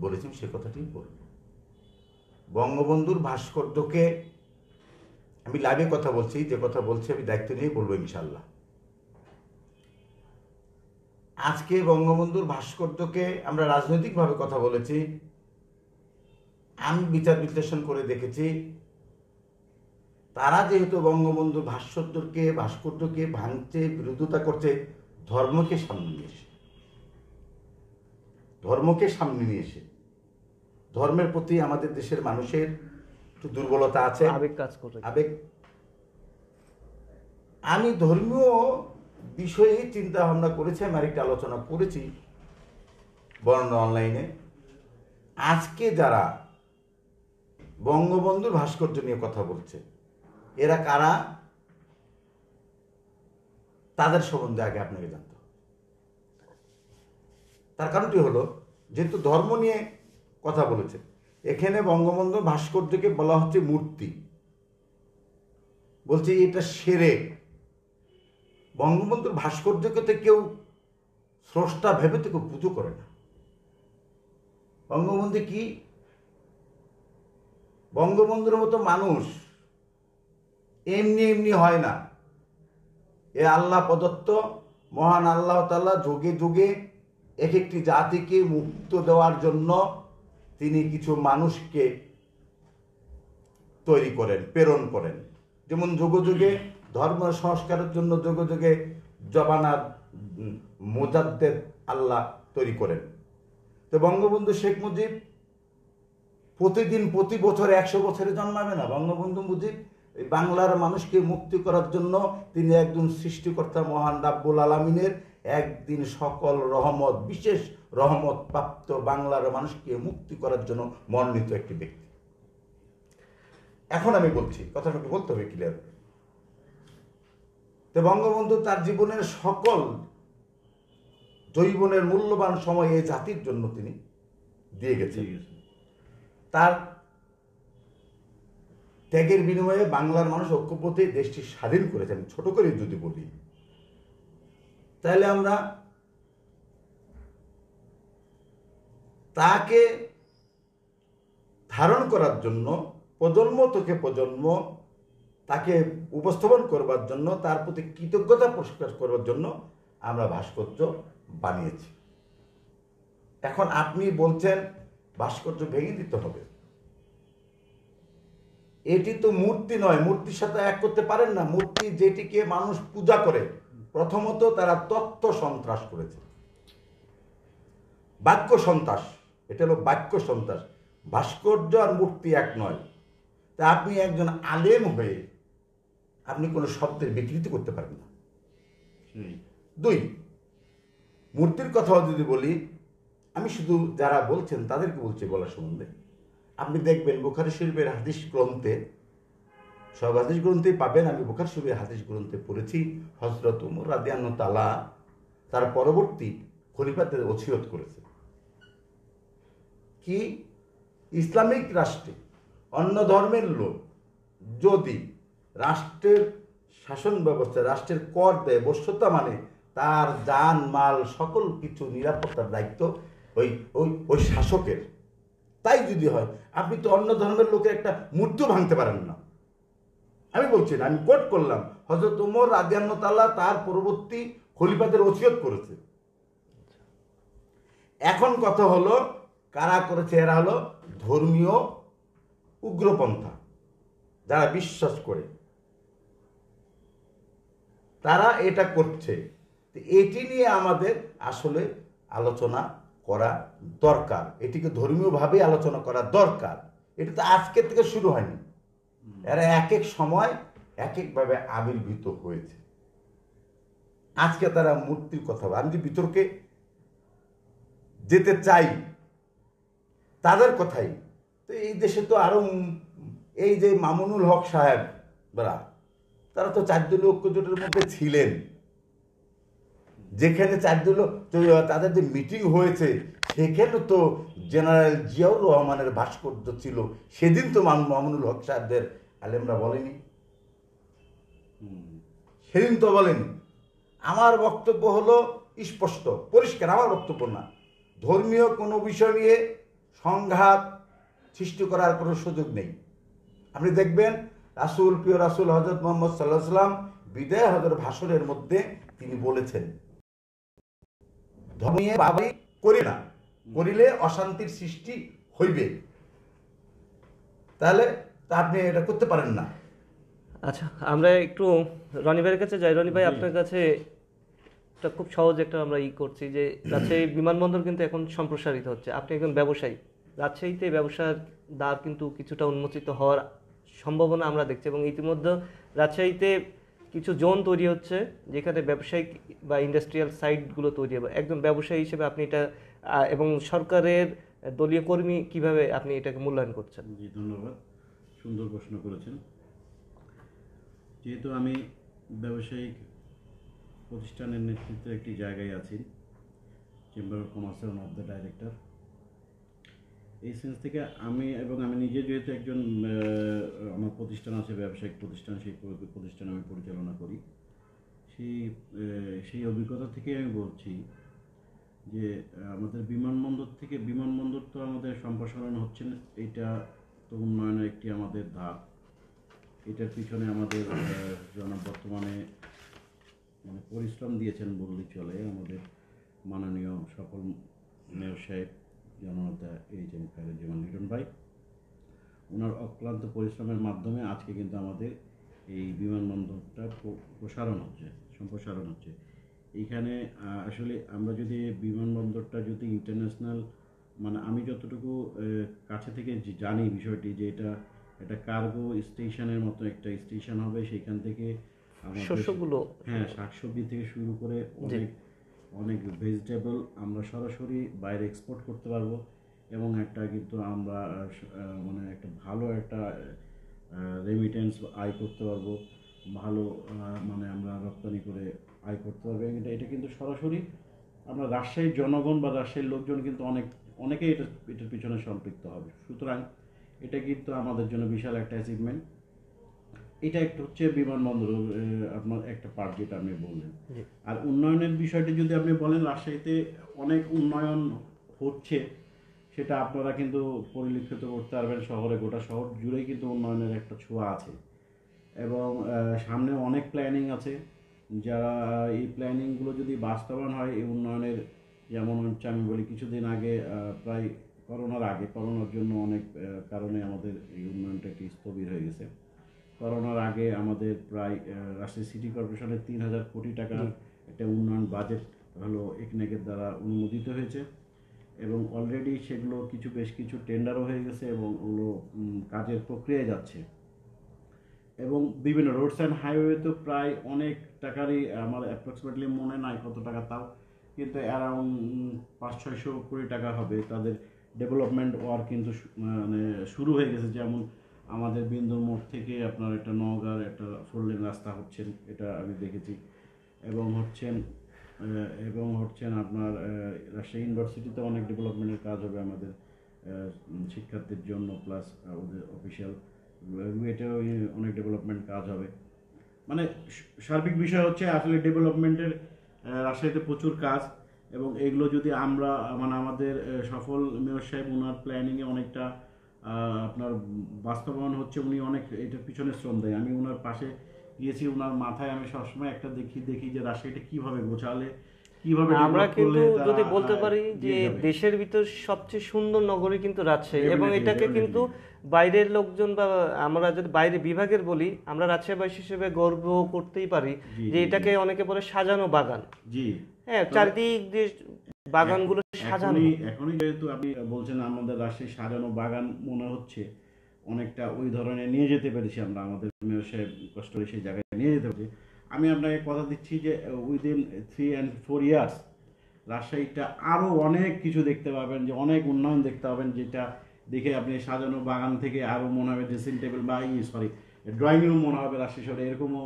বলেছি, সে কথাটি বলব। বঙ্গবন্ধুর ভাস্কর্যকে আমি লাইভে কথা বলছি, যে কথা বলছি আমি দায়িত্ব নিয়েই বলবো ইনশাল্লাহ। আজকে বঙ্গবন্ধুর ভাস্কর্যকে আমরা রাজনৈতিকভাবে কথা বলেছি, আমি বিচার বিশ্লেষণ করে দেখেছি তারা যেহেতু বঙ্গবন্ধুর ভাস্কর্যকে ভাঙছে, বিরোধিতা করছে, ধর্মকে সামনে নিয়ে এসে ধর্মের প্রতি আমাদের দেশের মানুষের একটু দুর্বলতা আছে, আবেগ কাজ করে, আবেগ। আমি ধর্মীয় বিষয়ে চিন্তা ভাবনা করেছি, আমি আরেকটা আলোচনা করেছি বর্ণনা অনলাইনে। আজকে যারা বঙ্গবন্ধুর ভাস্কর্য নিয়ে কথা বলছে, এরা কারা, তাদের সম্বন্ধে আগে আপনাকে জানতে হবে। তার কারণটি হলো, যেহেতু ধর্ম নিয়ে কথা বলেছে, এখানে বঙ্গবন্ধুর ভাস্কর্যকে বলা হচ্ছে মূর্তি, বলছে এটা শিরক। বঙ্গবন্ধুর ভাস্কর্যকে তো কেউ স্রষ্টা ভেবে তো কেউ পুজো করে না। বঙ্গবন্ধু কি, বঙ্গবন্ধুর মতো মানুষ এমনি এমনি হয় না। এ আল্লাহ প্রদত্ত মহান আল্লাহ তাআলা যুগে যুগে এক একটি জাতিকে মুক্ত দেওয়ার জন্য তিনি কিছু মানুষকে তৈরি করেন, প্রেরণ করেন। যেমন যুগে যুগে ধর্ম সংস্কারের জন্য যুগে যুগে জবানার মুজাদ্দেদ আল্লাহ তৈরি করেন। তো বঙ্গবন্ধু শেখ মুজিব প্রতিদিন প্রতি বছর 100 বছরে জন্মাবে না। বঙ্গবন্ধু মুজিব এই বাংলার মানুষকে মুক্তি করার জন্য তিনি একজন সৃষ্টিকর্তা মহান রাব্বুল আলামিনের একদিন সকল রহমত, বিশেষ রহমত প্রাপ্ত বাংলার মানুষকে মুক্তি করার জন্য মনোনীত একটি ব্যক্তি। এখন আমি বলছি, কথাটা বলতে হবে ক্লিয়ার। তো বঙ্গবন্ধু তার জীবনের সকল জৈবনের মূল্যবান সময় এই জাতির জন্য তিনি দিয়ে গেছেন। তার ত্যাগের বিনিময়ে বাংলার মানুষ ঐক্যবদ্ধ দেশটি স্বাধীন করেছেন। ছোট করে যদি বলি, তাহলে আমরা তাকে ধারণ করার জন্য প্রজন্ম থেকে প্রজন্ম তাকে উপস্থাপন করবার জন্য, তার প্রতি কৃতজ্ঞতা প্রকাশ করবার জন্য আমরা ভাস্কর্য বানিয়েছি। এখন আপনি বলছেন ভাস্কর্য ভেঙে দিতে হবে। এটি তো মূর্তি নয়, মূর্তির সাথে এক করতে পারেন না। মূর্তি যেটিকে মানুষ পূজা করে, প্রথমত তারা তথ্য সন্ত্রাস করেছে, বাক্য সন্ত্রাস। এটা হলো বাক্য সন্ত্রাস। ভাস্কর্য আর মূর্তি এক নয়। তা আপনি একজন আলেম হয়ে আপনি কোনো শব্দের বিকৃতি করতে পারবেন না। 2, মূর্তির কথাও যদি বলি, আমি শুধু যারা বলছেন তাদেরকে বলছি বলার সম্বন্ধে। আপনি দেখবেন বুখারী শরীফের হাদিস গ্রন্থে, সব হাদিস গ্রন্থেই পাবেন, আমি বুখারী শরীফের হাদিস গ্রন্থে পড়েছি, হযরত ওমর রাদিয়াল্লাহু তাআলা তার পরবর্তী খলিফাদের ওসিয়ত করেছে কি, ইসলামিক রাষ্ট্রে অন্য ধর্মের লোক যদি রাষ্ট্রের শাসন ব্যবস্থা, রাষ্ট্রের কর দেয়, বশ্যতা মানে, তার জান মাল সকল কিছু নিরাপত্তার দায়িত্ব ওই ওই ওই শাসকের। তাই যদি হয়, আপনি তো অন্য ধর্মের লোকের একটা মূর্তি ভাঙতে পারেন না। আমি বলছি না, আমি কোট করলাম, হযরত ওমর রাদিয়াল্লাহু তাআলা তার পরবর্তী খলিফাদের ওসিয়ত করেছে। এখন কথা হলো কারা করেছে? এরা হলো ধর্মীয় উগ্রপন্থা, যারা বিশ্বাস করে তারা এটা করছে। এটি নিয়ে আমাদের আসলে আলোচনা করা দরকার, এটিকে ধর্মীয়ভাবে আলোচনা করা দরকার। এটা তো আজকে থেকে শুরু হয়নি, এরা এক এক সময় এক একভাবে আবির্ভূত হয়েছে। আজকে তারা মূর্তির কথা, আমি যে বিতর্কে যেতে চাই তাদের কথাই তো, এই দেশে তো আরো এই যে মামুনুল হক সাহেব তারা তো 4 দলীয় ঐক্যজোটের মধ্যে ছিলেন, যেখানে 4 দলীয় তাদের যে মিটিং হয়েছে সেখানে তো জেনারেল জিয়াউর রহমানের ভাস্কর্য ছিল। সেদিন তো মামুনুল হক সাহেবদের আলেমরা বলেনি, সেদিন তো বলেনি। আমার বক্তব্য হলো স্পষ্ট পরিষ্কার, আমার বক্তব্য না, ধর্মীয় কোনো বিষয় নিয়ে সংঘাত সৃষ্টি করার কোনো সুযোগ নেই। আপনি দেখবেন রাসূল, প্রিয় রাসূল হযরত মুহাম্মদ সাল্লাল্লাহু আলাইহি ওয়াসাল্লাম বিদায় হজের ভাষণের মধ্যে তিনি বলেছেন, ধর্ম নিয়ে বাড়াবাড়ি করি না, করিলে অশান্তির সৃষ্টি হইবে। তাহলে তা আপনি এটা করতে পারেন না। আচ্ছা, আমরা একটু রনি ভাইয়ের কাছে যাই। রনি ভাই, আপনার কাছে একটা খুব সহজ একটা আমরা করছি যে রাজশাহী বিমানবন্দর কিন্তু এখন সম্প্রসারিত হচ্ছে। আপনি একজন ব্যবসায়ী, রাজশাহীতে ব্যবসার দ্বার কিন্তু কিছুটা উন্মোচিত হওয়ার সম্ভাবনা আমরা দেখছি, এবং ইতিমধ্যে রাজশাহীতে কিছু জোন তৈরি হচ্ছে যেখানে ব্যবসায়িক বা ইন্ডাস্ট্রিয়াল সাইটগুলো তৈরি হবে। একজন ব্যবসায়ী হিসেবে আপনি এটা এবং সরকারের দলীয় কর্মী কিভাবে আপনি এটাকে মূল্যায়ন করছেন? জি, ধন্যবাদ, সুন্দর প্রশ্ন করেছেন। যেহেতু আমি ব্যবসায়িক প্রতিষ্ঠানের নেতৃত্বে একটি জায়গায় আছি, চেম্বার অফ কমার্সের ওয়ান অফ দ্য ডাইরেক্টর, এই সেন্স থেকে আমি নিজে যেহেতু একজন, আমার প্রতিষ্ঠান আছে, ব্যবসায়িক প্রতিষ্ঠান, সেই প্রতিষ্ঠান আমি পরিচালনা করি, সেই অভিজ্ঞতা থেকে আমি বলছি যে আমাদের বিমানবন্দর তো আমাদের সম্প্রসারণ হচ্ছে না, এটা তো উন্নয়নের একটি আমাদের ধাপ। এটার পিছনে আমাদের বর্তমানে মানে পরিশ্রম দিয়েছেন বললেই চলে আমাদের মাননীয় সকল মেয়র সাহেব, জননেতা এইচ.এম. খায়রুজ্জামান লিটন ভাই। ওনার অক্লান্ত পরিশ্রমের মাধ্যমে আজকে কিন্তু আমাদের এই বিমানবন্দরটা সম্প্রসারণ হচ্ছে। এইখানে আসলে আমরা যদি বিমানবন্দরটা যদি ইন্টারন্যাশনাল, মানে আমি যতটুকু কাছে থেকে জানি বিষয়টি, যে এটা কার্গো স্টেশনের মতো একটা স্টেশন হবে। সেখান থেকে আমাদের শস্যগুলো হ্যাঁ, শাকসবজি থেকে শুরু করে অনেক অনেক ভেজিটেবল আমরা সরাসরি বাইরে এক্সপোর্ট করতে পারবো, এবং একটা কিন্তু আমরা মানে একটা ভালো একটা রেমিটেন্স আয় করতে পারবো, ভালো মানে আমরা রপ্তানি করে আয় করতে পারবো। এবং এটা কিন্তু সরাসরি আমরা রাজশাহীর জনগণ বা রাজশাহীর লোকজন কিন্তু অনেকেই এটার পিছনে সম্পৃক্ত হবে। সুতরাং এটা কিন্তু আমাদের জন্য বিশাল একটা অ্যাচিভমেন্ট। এটা একটা হচ্ছে বিমানবন্দর আপনার একটা পার্ট যেটা আপনি বললেন। আর উন্নয়নের বিষয়টি যদি আপনি বলেন, রাজশাহীতে অনেক উন্নয়ন হচ্ছে, সেটা আপনারা কিন্তু পরিলক্ষিত করতে পারবেন। শহরে, গোটা শহর জুড়েই কিন্তু উন্নয়নের একটা ছোঁয়া আছে, এবং সামনে অনেক প্ল্যানিং আছে। যারা এই প্ল্যানিংগুলো যদি বাস্তবায়ন হয়, এই উন্নয়নের, যেমন হচ্ছে আমি বলি, কিছুদিন আগে প্রায় করোনার জন্য অনেক কারণে আমাদের এই উন্নয়নটা একটি স্থবির হয়ে গেছে। করোনার আগে আমাদের প্রায় রাজশাহী সিটি কর্পোরেশনের 3,000 কোটি টাকার একটা উন্নয়ন বাজেট হলো একনেকের দ্বারা অনুমোদিত হয়েছে, এবং অলরেডি সেগুলো বেশ কিছু টেন্ডারও হয়ে গেছে, এবং ওগুলো কাজের প্রক্রিয়ায় যাচ্ছে। এবং বিভিন্ন রোডস অ্যান্ড হাইওয়ে তো প্রায় অনেক টাকারই, আমার অ্যাপ্রক্সিমেটলি মনে নাই কত টাকা, তাও কিন্তু অ্যারাউন্ড 500-600 কোটি টাকা হবে। তাদের ডেভেলপমেন্ট ওয়ার্ক কিন্তু মানে শুরু হয়ে গেছে। যেমন আমাদের বিন্দুর মোড় থেকে আপনার একটা নওগাঁর একটা 4 লেন রাস্তা হচ্ছেন, এটা আমি দেখেছি। এবং হচ্ছেন আপনার রাজশাহী ইউনিভার্সিটিতে অনেক ডেভেলপমেন্টের কাজ হবে আমাদের শিক্ষার্থীর জন্য, প্লাস ওদের অফিসিয়াল এটাও অনেক ডেভেলপমেন্ট কাজ হবে। মানে সার্বিক বিষয় হচ্ছে আসলে ডেভেলপমেন্টের রাজশাহীতে প্রচুর কাজ, এবং এগুলো যদি আমরা মানে আমাদের সফল মেয়র সাহেব ওনার প্ল্যানিংয়ে অনেকটা আপনার বাস্তবায়ন হচ্ছে। উনি অনেক এটার পিছনে শ্রম দেয়। আমি ওনার পাশে গিয়েছি, ওনার মাথায় আমি সবসময় একটা দেখি যে রাজশাহীটা কিভাবে গোছালে, কিভাবে আমরা ডেভেলপ কিন্তু করলে যদি বলতে পারি যে এগিয়ে যাবে। দেশের ভিতর সবচেয়ে সুন্দর নগরী কিন্তু রাজশাহী, এবং Definitely, এটাকে definitely. কিন্তু বাইরের লোকজন বা আমরা যদি বাইরে বিভাগের বলি, আমরা রাজশাহীবাসী হিসেবে গর্ব করতেই পারি জি, যে জি, এটাকে অনেকে বলে সাজানো বাগান। জি। হ্যাঁ, চারিদিক দিয়ে বাগানগুলো সাজানো। এখনই যেহেতু আপনি বলছেন আমাদের রাজশাহী সাজানো বাগান, মনে হচ্ছে অনেকটা ওই ধরনের নিয়ে যেতে পেরেছি আমরা, আমাদের মেয়র সাহেব কষ্ট করে সেই জায়গায় নিয়ে যেতে পেরেছি। আমি আপনাকে কথা দিচ্ছি যে উইদিন 3 and 4 years রাজশাহীটা আরও অনেক কিছু দেখতে পাবেন, যে অনেক উন্নয়ন দেখতে পাবেন, যেটা দেখে আপনি সাজানো বাগান থেকে আরও মনে হবে ড্রেসিং টেবিল বা ড্রয়িং রুম মনে হবে রাজশাহী শহরে, এরকমও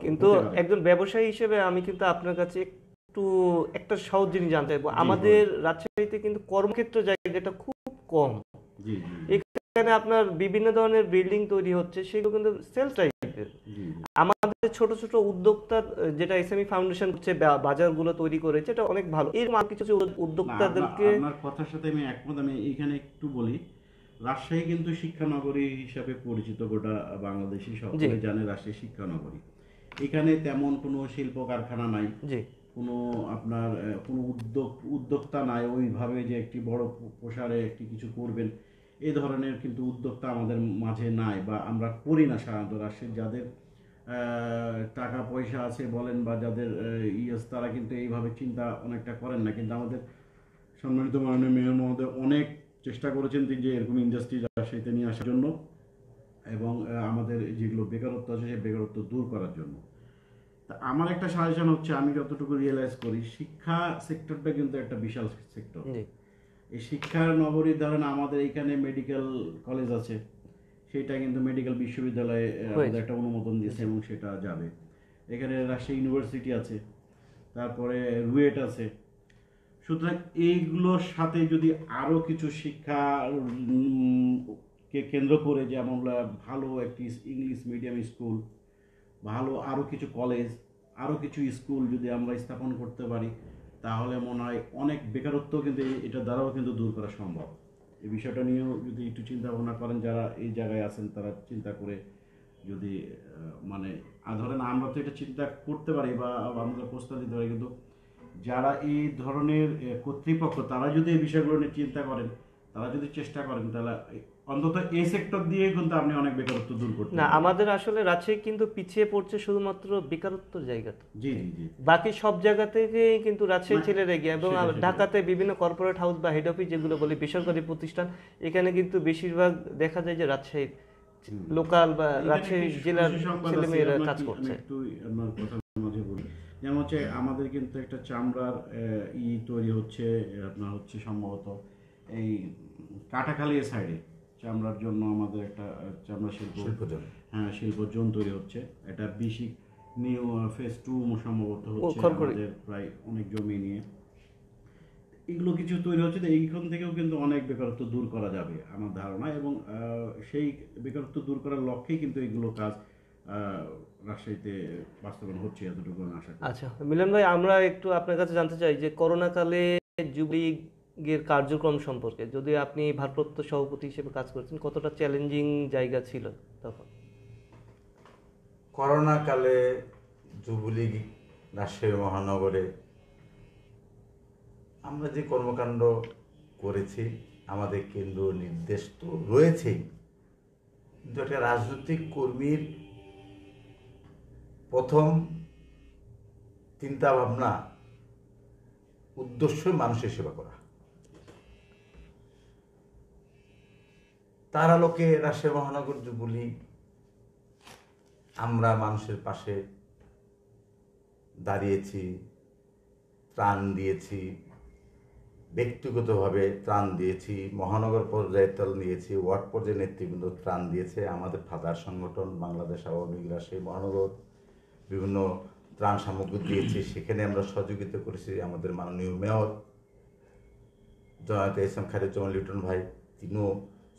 কিন্তু হতে পারে। একজন ব্যবসায়ী হিসেবে আমি কিন্তু আপনার কাছে একটু একটা সহজ জিনিস জানতে চাইবো। জি, আমাদের রাজশাহীতে কিন্তু কর্মক্ষেত্র জায়গাটা খুব কম। জি, এখানে আপনার বিভিন্ন ধরনের বিল্ডিং তৈরি হচ্ছে, সেগুলো কিন্তু সেলস টাইপের। জি, আমাদের ছোট ছোট উদ্যোক্তা, যেটা এসএমই ফাউন্ডেশন হচ্ছে, বাজারগুলো তৈরি করেছে, এটা অনেক ভালো। এর আর কিছু উদ্যোক্তাদেরকে আপনার কথার সাথে আমি একমত। আমি এইখানে একটু বলি, রাজশাহী কিন্তু শিক্ষানগরী হিসাবে পরিচিত, গোটা বাংলাদেশি সকলে জানে রাজশাহী শিক্ষানগরী। এখানে তেমন কোনো শিল্প কারখানা নাই, জি, কোনো আপনার কোনো উদ্যোক্তা নাই ওইভাবে যে একটি বড় প্রসারে একটি কিছু করবেন, এই ধরনের কিন্তু উদ্যোক্তা আমাদের মাঝে নাই, বা আমরা করি না সাধারণত। রাজশাহীর যাদের টাকা পয়সা আছে বলেন, বা যাদের তারা কিন্তু এইভাবে চিন্তা অনেকটা করেন না। কিন্তু আমাদের সম্মানিত মাননীয় মেয়র মহোদয় অনেক চেষ্টা করেছেন যে এরকম ইন্ডাস্ট্রি রাজশাহীতে নিয়ে আসার জন্য, এবং আমাদের যেগুলো বেকারত্ব আছে সেই বেকারত্ব দূর করার জন্য। তা আমার একটা সাজেশন হচ্ছে, আমি যতটুকু রিয়েলাইজ করি, শিক্ষা সেক্টরটা কিন্তু একটা বিশাল সেক্টর। এই শিক্ষার নগরী, ধরেন আমাদের এখানে মেডিকেল কলেজ আছে, সেটা কিন্তু মেডিকেল বিশ্ববিদ্যালয়ে আমাদের একটা অনুমোদন দিয়েছে, এবং সেটা যাবে। এখানে রাজশাহী ইউনিভার্সিটি আছে, তারপরে রুয়েট আছে। সুতরাং এইগুলোর সাথে যদি আরও কিছু শিক্ষা কে কেন্দ্র করে, যে আমরা ভালো একটি ইংলিশ মিডিয়াম স্কুল, ভালো আরও কিছু কলেজ, আরও কিছু স্কুল যদি আমরা স্থাপন করতে পারি, তাহলে মনে হয় অনেক বেকারত্ব কিন্তু এটা দ্বারাও কিন্তু দূর করা সম্ভব। এই বিষয়টা নিয়েও যদি একটু চিন্তা ভাবনা করেন যারা এই জায়গায় আছেন, তারা চিন্তা করে যদি মানে ধরেন আমরা তো এটা চিন্তা করতে পারি বা আমরা প্রস্তাব দিতে পারি, কিন্তু যারা এই ধরনের কর্তৃপক্ষ, তারা যদি এই বিষয়গুলো নিয়ে চিন্তা করেন, তারা যদি চেষ্টা করেন, তাহলে অন্তত এই সেক্টর দিয়ে কিন্তু আপনি অনেক বেকারত্ব দূর করতে না, পারবেন। আমাদের আসলে রাজশাহী কিন্তু পিছিয়ে পড়ছে শুধুমাত্র বেকারত্বের জায়গাতে। জি জি জি। বাকি সব জায়গা থেকেই কিন্তু রাজশাহী না, ছেলেরা এগিয়ে, এবং সেটাই। ঢাকাতে বিভিন্ন কর্পোরেট হাউস বা হেড অফিস যেগুলো বলি, বেসরকারি প্রতিষ্ঠান, এখানে কিন্তু বেশিরভাগ দেখা যায় যে রাজশাহীর লোকাল বা এখানে রাজশাহী একটি জেলার খুশি সংবাদ ছেলে আছে, মেয়েরা আপনার কাজ আমি করছে। একটু আপনার কথার মাঝে বলি। যেমন হচ্ছে আমাদের কিন্তু একটা চামড়ার তৈরি হচ্ছে, আপনার হচ্ছে সম্ভবত এই কাটাখালী সাইডে চামড়ার জন্য আমাদের একটা চামড়া শিল্পজন। হ্যাঁ, শিল্প জোন তৈরি হচ্ছে। এটা বিশিক নিউ ফেজ 2 সম্ভবত হচ্ছে খড়খড়ি। আমাদের প্রায় অনেক জমি নিয়ে এগুলো কিছু তৈরি হচ্ছে। তো এইখান থেকেও কিন্তু অনেক বেকারত্ব দূর করা যাবে আমার ধারণা, এবং সেই বেকারত্ব দূর করার লক্ষ্যেই কিন্তু এইগুলো কাজ রাজশাহীতে বাস্তবায়ন হচ্ছে, এতটুকু আমি আশা করি। আচ্ছা মিলন ভাই, আমরা একটু আপনার কাছে জানতে চাই যে করোনা কালে যুবলীগের কার্যক্রম সম্পর্কে, যদি আপনি ভারপ্রাপ্ত সভাপতি হিসেবে কাজ করছেন, কতটা চ্যালেঞ্জিং জায়গা ছিল তখন? করোনা কালে যুবলীগ রাজশাহী মহানগরে আমরা যে কর্মকাণ্ড করেছি, আমাদের কেন্দ্র নির্দেশ তো রয়েছেই, কিন্তু একটা রাজনৈতিক কর্মীর প্রথম চিন্তা ভাবনা, উদ্দেশ্য মানুষের সেবা করা। তার আলোকে রাজশাহী মহানগর যুবলীগ আমরা মানুষের পাশে দাঁড়িয়েছি, ত্রাণ দিয়েছি, ব্যক্তিগতভাবে ত্রাণ দিয়েছি, মহানগর পর্যায়ে ত্রাণ দিয়েছি, ওয়ার্ড পর্যায়ে নেতৃবৃন্দ ত্রাণ দিয়েছে, আমাদের ফাদার সংগঠন বাংলাদেশ আওয়ামী লীগ রাজশাহী মহানগর বিভিন্ন ত্রাণ সামগ্রী দিয়েছি। সেখানে আমরা সহযোগিতা করেছি আমাদের মাননীয় মেয়র জনায়ত এস এম খায়রুজ্জামান লিটন ভাই, তিনিও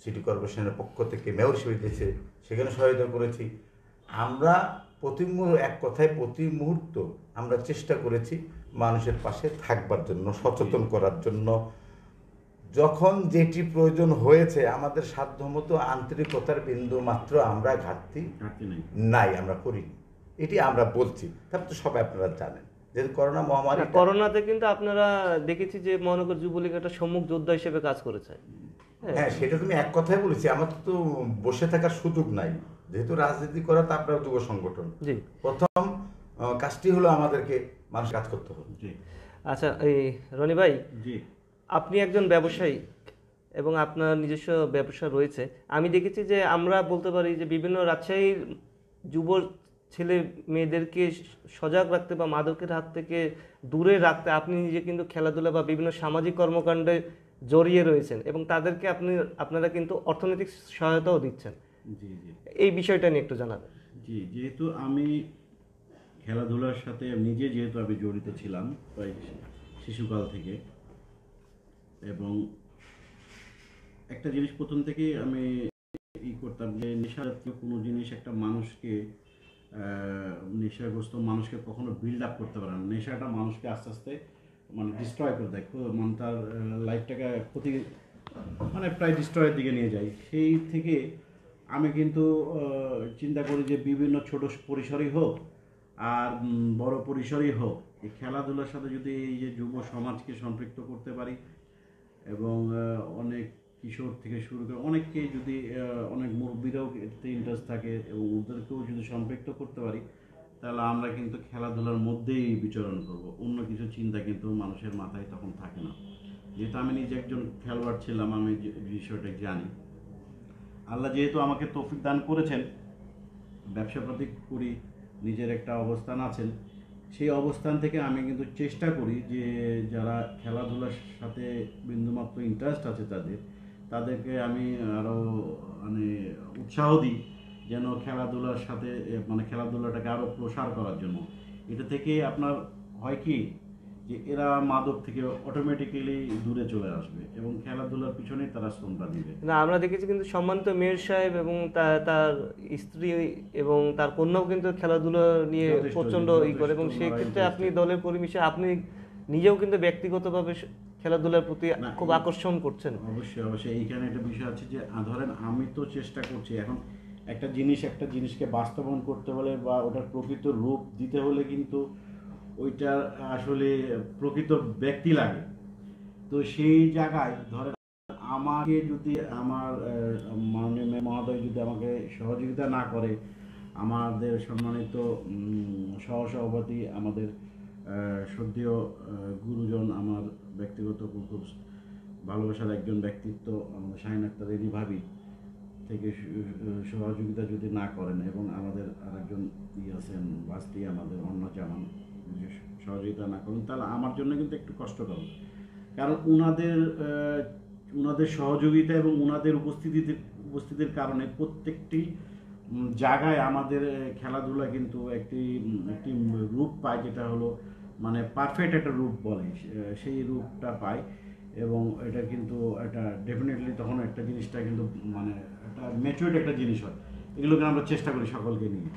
সিটি কর্পোরেশনের পক্ষ থেকে মেয়র হিসেবে দিয়েছে, সেখানে সহায়তা করেছি। আমরা এক কথায় প্রতি মুহূর্ত আমরা চেষ্টা করেছি মানুষের পাশে থাকবার জন্য, সচেতন করার জন্য। যখন যেটি প্রয়োজন হয়েছে আমাদের সাধ্যমতো আন্তরিকতার বিন্দু মাত্র আমরা ঘাটতি নাই আমরা করিনি, এটি আমরা বলছি। তারপর তো সবাই আপনারা জানেন যেহেতু করোনা মহামারী, করোনাতে কিন্তু আপনারা দেখেছি যে মহানগর যুবলীগ একটা সম্মুখ যোদ্ধা হিসেবে কাজ করেছে। হ্যাঁ, সেটা তুমি এক কথাই বলেছি। আমার তো বসে থাকার সুযোগ নাই, যেহেতু রাজনীতি করা তো আপনার যুব সংগঠন। প্রথম কাজটি হলো আমাদেরকে মানুষ কাজ করতে হবে। আচ্ছা, এই রনি ভাই, জি, আপনি একজন ব্যবসায়ী এবং আপনার নিজস্ব ব্যবসা রয়েছে। আমি দেখেছি যে আমরা বলতে পারি যে বিভিন্ন রাজশাহীর যুব ছেলে মেয়েদেরকে সজাগ রাখতে বা মাদকের হাত থেকে দূরে রাখতে আপনি নিজে কিন্তু খেলাধুলা বা বিভিন্ন সামাজিক কর্মকাণ্ডে জড়িয়ে রয়েছেন, এবং তাদেরকে আপনারা কিন্তু অর্থনৈতিক সহায়তাও দিচ্ছেন। জি জি, এই বিষয়টা নিয়ে একটু জানাবেন। জি, যেহেতু আমি খেলাধুলার সাথে যেহেতু আমি জড়িত ছিলাম প্রায় শিশুকাল থেকে, এবং একটা জিনিস প্রথম থেকেই আমি করতাম যে নেশাজাতীয় কোনো জিনিস একটা মানুষকে নেশাগ্রস্ত মানুষকে কখনো বিল্ড আপ করতে পারে না। নেশাটা মানুষকে আস্তে আস্তে ডিস্ট্রয় করে দেয়, তার লাইফটাকে প্রায় ডিস্ট্রয়ের দিকে নিয়ে যায়। সেই থেকে আমি কিন্তু চিন্তা করি যে বিভিন্ন ছোট পরিসরই হোক আর বড় পরিসরই হোক, এই খেলাধুলার সাথে যদি এই যে যুব সমাজকে সম্পৃক্ত করতে পারি, এবং অনেক কিশোর থেকে শুরু করে অনেককেই যদি অনেক মুরব্বীরাও এতে ইন্টারেস্ট থাকে এবং ওদেরকেও যদি সম্পৃক্ত করতে পারি, তাহলে আমরা কিন্তু খেলাধুলার মধ্যেই বিচরণ করব। অন্য কিছু চিন্তা কিন্তু মানুষের মাথায় তখন থাকে না। যেহেতু আমি নিজে একজন খেলোয়াড় ছিলাম, আমি বিষয়টা জানি। আল্লাহ যেহেতু আমাকে তৌফিক দান করেছেন, ব্যবসা প্রতি করি, নিজের একটা অবস্থান আছেন, সেই অবস্থান থেকে আমি কিন্তু চেষ্টা করি যে যারা খেলাধুলার সাথে বিন্দুমাত্র ইন্টারেস্ট আছে তাদেরকে আমি আরও উৎসাহ দিই যেন খেলাধুলার সাথে খেলাধুলাটাকে আরও প্রসার করার জন্য। এটা থেকে আপনার হয় কি যে এরা মাদক থেকে অটোমেটিক্যালি দূরে চলে আসবে এবং খেলাধুলার পিছনেই তারা শ্রমটা দিবে। না, আমরা দেখেছি কিন্তু সম্মানিত মেয়র সাহেব এবং তার স্ত্রী এবং তার কন্যাও কিন্তু খেলাধুলা নিয়ে প্রচন্ড করে, এবং সেই ক্ষেত্রে আপনি দলের পরিবেশে আপনি নিজেও কিন্তু ব্যক্তিগতভাবে খেলাধুলার প্রতি খুব আকর্ষণ করছেন। অবশ্যই অবশ্যই, এইখানে একটা বিষয় আছে যে ধরেন আমি তো চেষ্টা করছি এখন একটা জিনিসকে বাস্তবায়ন করতে হলে বা ওটার প্রকৃত রূপ দিতে হলে কিন্তু ওইটার আসলে প্রকৃত ব্যক্তি লাগে। তো সেই জায়গায় ধরেন আমাকে যদি আমার মাননীয় মহোদয় যদি আমাকে সহযোগিতা না করে, আমাদের সম্মানিত সহসভাপতি, আমাদের শ্রদ্ধেয় গুরুজন, আমার ব্যক্তিগত খুব ভালোবাসার একজন ব্যক্তিত্ব আমাদের শাহিন আক্তার এরি ভাবি থেকে সহযোগিতা যদি না করেন, এবং আমাদের আরেকজন আছেন বাস্তি, আমাদের অন্য জামান, সহযোগিতা না করেন, তাহলে আমার জন্য কিন্তু একটু কষ্টকর। কারণ উনাদের সহযোগিতা এবং উনাদের উপস্থিতির কারণে প্রত্যেকটি জায়গায় আমাদের খেলাধুলা কিন্তু একটি রূপ পায়, যেটা হলো মানে পারফেক্ট একটা রূপ বলে, সেই রূপটা পায়। এবং এটা কিন্তু একটা ডেফিনেটলি তখন একটা জিনিসটা কিন্তু মানে একটা ম্যাচুরড একটা জিনিস হয়। এগুলোকে আমরা চেষ্টা করি সকলকে নিয়ে।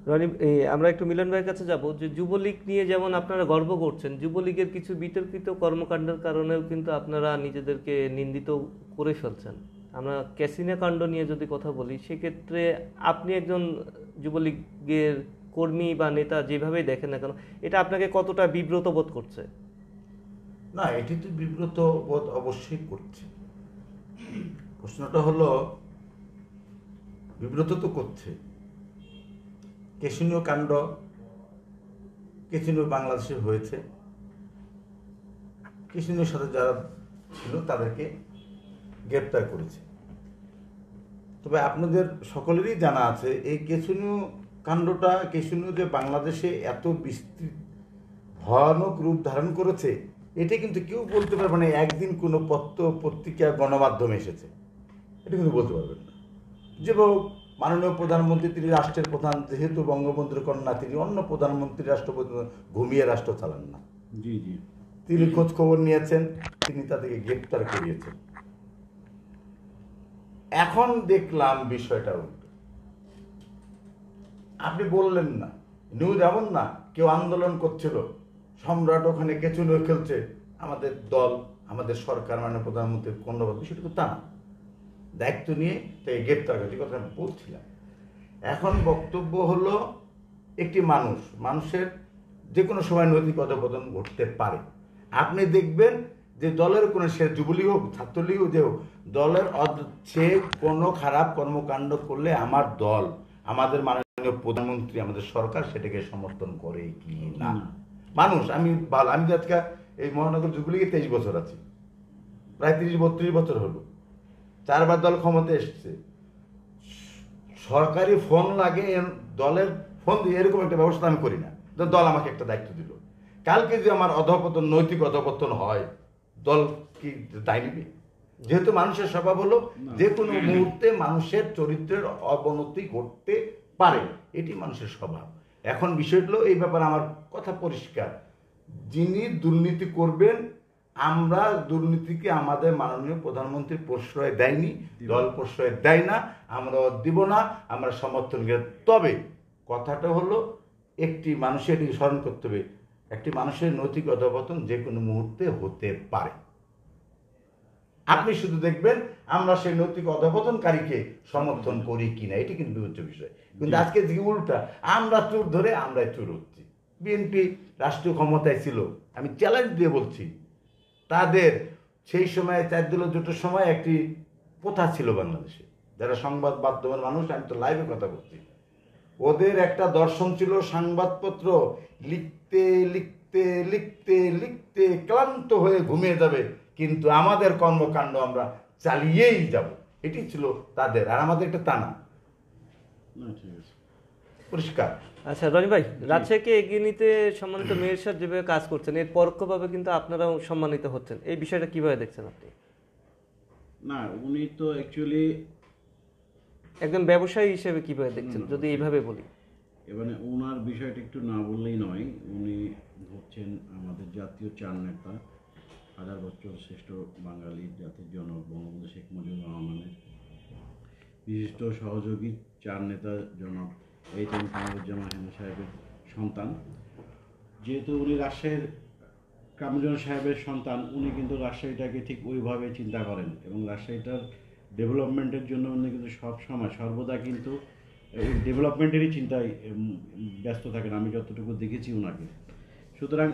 রনি, আমরা একটু মিলন ভাইয়ের কাছে যাব, যে যুবলীগ নিয়ে যেমন আপনারা গর্ব করছেন, যুবলীগের কিছু বিতর্কিত কর্মকাণ্ডের কারণেও কিন্তু আপনারা নিজেদেরকে নিন্দিত করে ফেলছেন। আমরা ক্যাসিনো কাণ্ড নিয়ে যদি কথা বলি, সেক্ষেত্রে আপনি একজন যুবলীগের কর্মী বা নেতা যেভাবেই দেখেন না কেন, এটা আপনাকে কতটা বিব্রত বোধ করছে? না, এটি তো বিব্রত বোধ অবশ্যই করছে। প্রশ্নটা হলো, বিব্রত তো করছে। ক্যাসিনো কাণ্ড, ক্যাসিনো বাংলাদেশে হয়েছে, ক্যাসিনোর সাথে যারা ছিল তাদেরকে গ্রেপ্তার করেছে। তবে আপনাদের সকলেরই জানা আছে এই ক্যাসিনো কাণ্ডটা, ক্যাসিনো যে বাংলাদেশে এত বিস্তৃত ভয়ানক রূপ ধারণ করেছে, এটা কিন্তু কেউ বলতে পারবে না একদিন কোনো পত্র পত্রিকা গণমাধ্যমে এসেছে, এটা কিন্তু বলতে পারবেন না। যে মাননীয় প্রধানমন্ত্রী, তিনি রাষ্ট্রের প্রধান, যেহেতু বঙ্গবন্ধুর কন্যা, তিনি অন্য প্রধানমন্ত্রী, রাষ্ট্রপতি ঘুমিয়ে রাষ্ট্র চালান না। জি জি, তিনি খোঁজ খবর নিয়েছেন, তিনি তাদেরকে গ্রেপ্তার করিয়েছেন। এখন দেখলাম বিষয়টা উল্টো। আপনি বললেন না, নিউজ এমন না কেউ আন্দোলন করছিল, সম্রাট ওখানে ক্যাসিনো খেলছে, আমাদের দল, আমাদের সরকার, মানে প্রধানমন্ত্রীর কন্যা, বিষয়টা তো তা না। দায়িত্ব নিয়ে তাই গ্রেপ্তার করেছে, কথা আমি বলছিলাম। এখন বক্তব্য হলো, একটি মানুষের যে কোনো সময় নৈতিক অধঃপতন ঘটতে পারে। আপনি দেখবেন যে দলের কোনো, সে যুবলীগ হোক, ছাত্রলীগ হোক, যে হোক, দলের সে কোনো খারাপ কর্মকাণ্ড করলে আমার দল, আমাদের মাননীয় প্রধানমন্ত্রী, আমাদের সরকার সেটাকে সমর্থন করে কি না। মানুষ, আমি আজকে এই মহানগর যুবলীগে 23 বছর আছি, প্রায় 30-32 বছর হলো, 4বার দল ক্ষমতা এসছে। সরকারি ফোন লাগে, দলের ফোন দিয়ে এরকম একটা ব্যবস্থা আমি করি না। দল আমাকে একটা দায়িত্ব দিল, কালকে যদি আমার অধঃপতন, নৈতিক অধঃপতন হয়, দল কি দায় নিবে? যেহেতু মানুষের স্বভাব হলো যে কোনো মুহূর্তে মানুষের চরিত্রের অবনতি ঘটতে পারে, এটি মানুষের স্বভাব। এখন বিষয় হলো, এই ব্যাপারে আমার কথা পরিষ্কার, যিনি দুর্নীতি করবেন, আমরা দুর্নীতিকে আমাদের মাননীয় প্রধানমন্ত্রী প্রশ্রয় দেয়নি, দল প্রশ্রয় দেয় না, আমরা দিব না, আমরা সমর্থন করি। তবে কথাটা হলো, একটি মানুষের এটি স্মরণ করতে হবে, একটি মানুষের নৈতিক অধঃপতন যে কোনো মুহূর্তে হতে পারে। আপনি শুধু দেখবেন আমরা সেই নৈতিক অধঃপতনকারীকে সমর্থন করি কিনা, এটি কিন্তু বিবেচ্য বিষয়। কিন্তু আজকে যে উল্টা, আমরা চোর ধরে আমরাই চোর হচ্ছি। বিএনপি রাষ্ট্রীয় ক্ষমতায় ছিল, আমি চ্যালেঞ্জ দিয়ে বলছি, তাদের সেই সময় 4 দলীয় জোটের সময় একটি প্রথা ছিল বাংলাদেশে, যারা সংবাদ মাধ্যমের মানুষ, আমি তো লাইভে কথা বলছি, ওদের একটা দর্শন ছিল, সংবাদপত্র লিখতে লিখতে লিখতে লিখতে ক্লান্ত হয়ে ঘুমিয়ে যাবে, কিন্তু আমাদের কর্মকাণ্ড আমরা চালিয়েই যাব, এটি ছিল তাদের। আর আমাদের একটা তা না, পরিষ্কার। আচ্ছা রনি ভাই, রাজশাহীকে এগিয়ে নিতে সম্মানিত মেয়র সাহেব যেভাবে কাজ করছেন, এর পরোক্ষভাবে কিন্তু আপনারাও সম্মানিত হচ্ছেন, এই বিষয়টা কিভাবে দেখছেন আপনি? না, উনি তো অ্যাকচুয়ালি একজন ব্যবসায়ী হিসেবে কিভাবে দেখছেন, যদি এইভাবে বলি? এবারে ওনার বিষয়টা একটু না বললেই নয়। উনি হচ্ছেন আমাদের জাতীয় চার নেতা, 1000 বছর শ্রেষ্ঠ বাঙালি জাতির জনক বঙ্গবন্ধু শেখ মুজিবুর রহমানের বিশিষ্ট সহযোগী চার নেতা জনক এইচ.এম. কামরুজ্জামান হেনু সাহেবের সন্তান। যেহেতু উনি রাজশাহীর কামরুজ্জামান সাহেবের সন্তান, উনি কিন্তু রাজশাহীটাকে ঠিক ওইভাবে চিন্তা করেন, এবং রাজশাহীটার ডেভেলপমেন্টের জন্য উনি কিন্তু সবসময় সর্বদা কিন্তু এই ডেভেলপমেন্টেরই চিন্তায় ব্যস্ত থাকেন, আমি যতটুকু দেখেছি ওনাকে। সুতরাং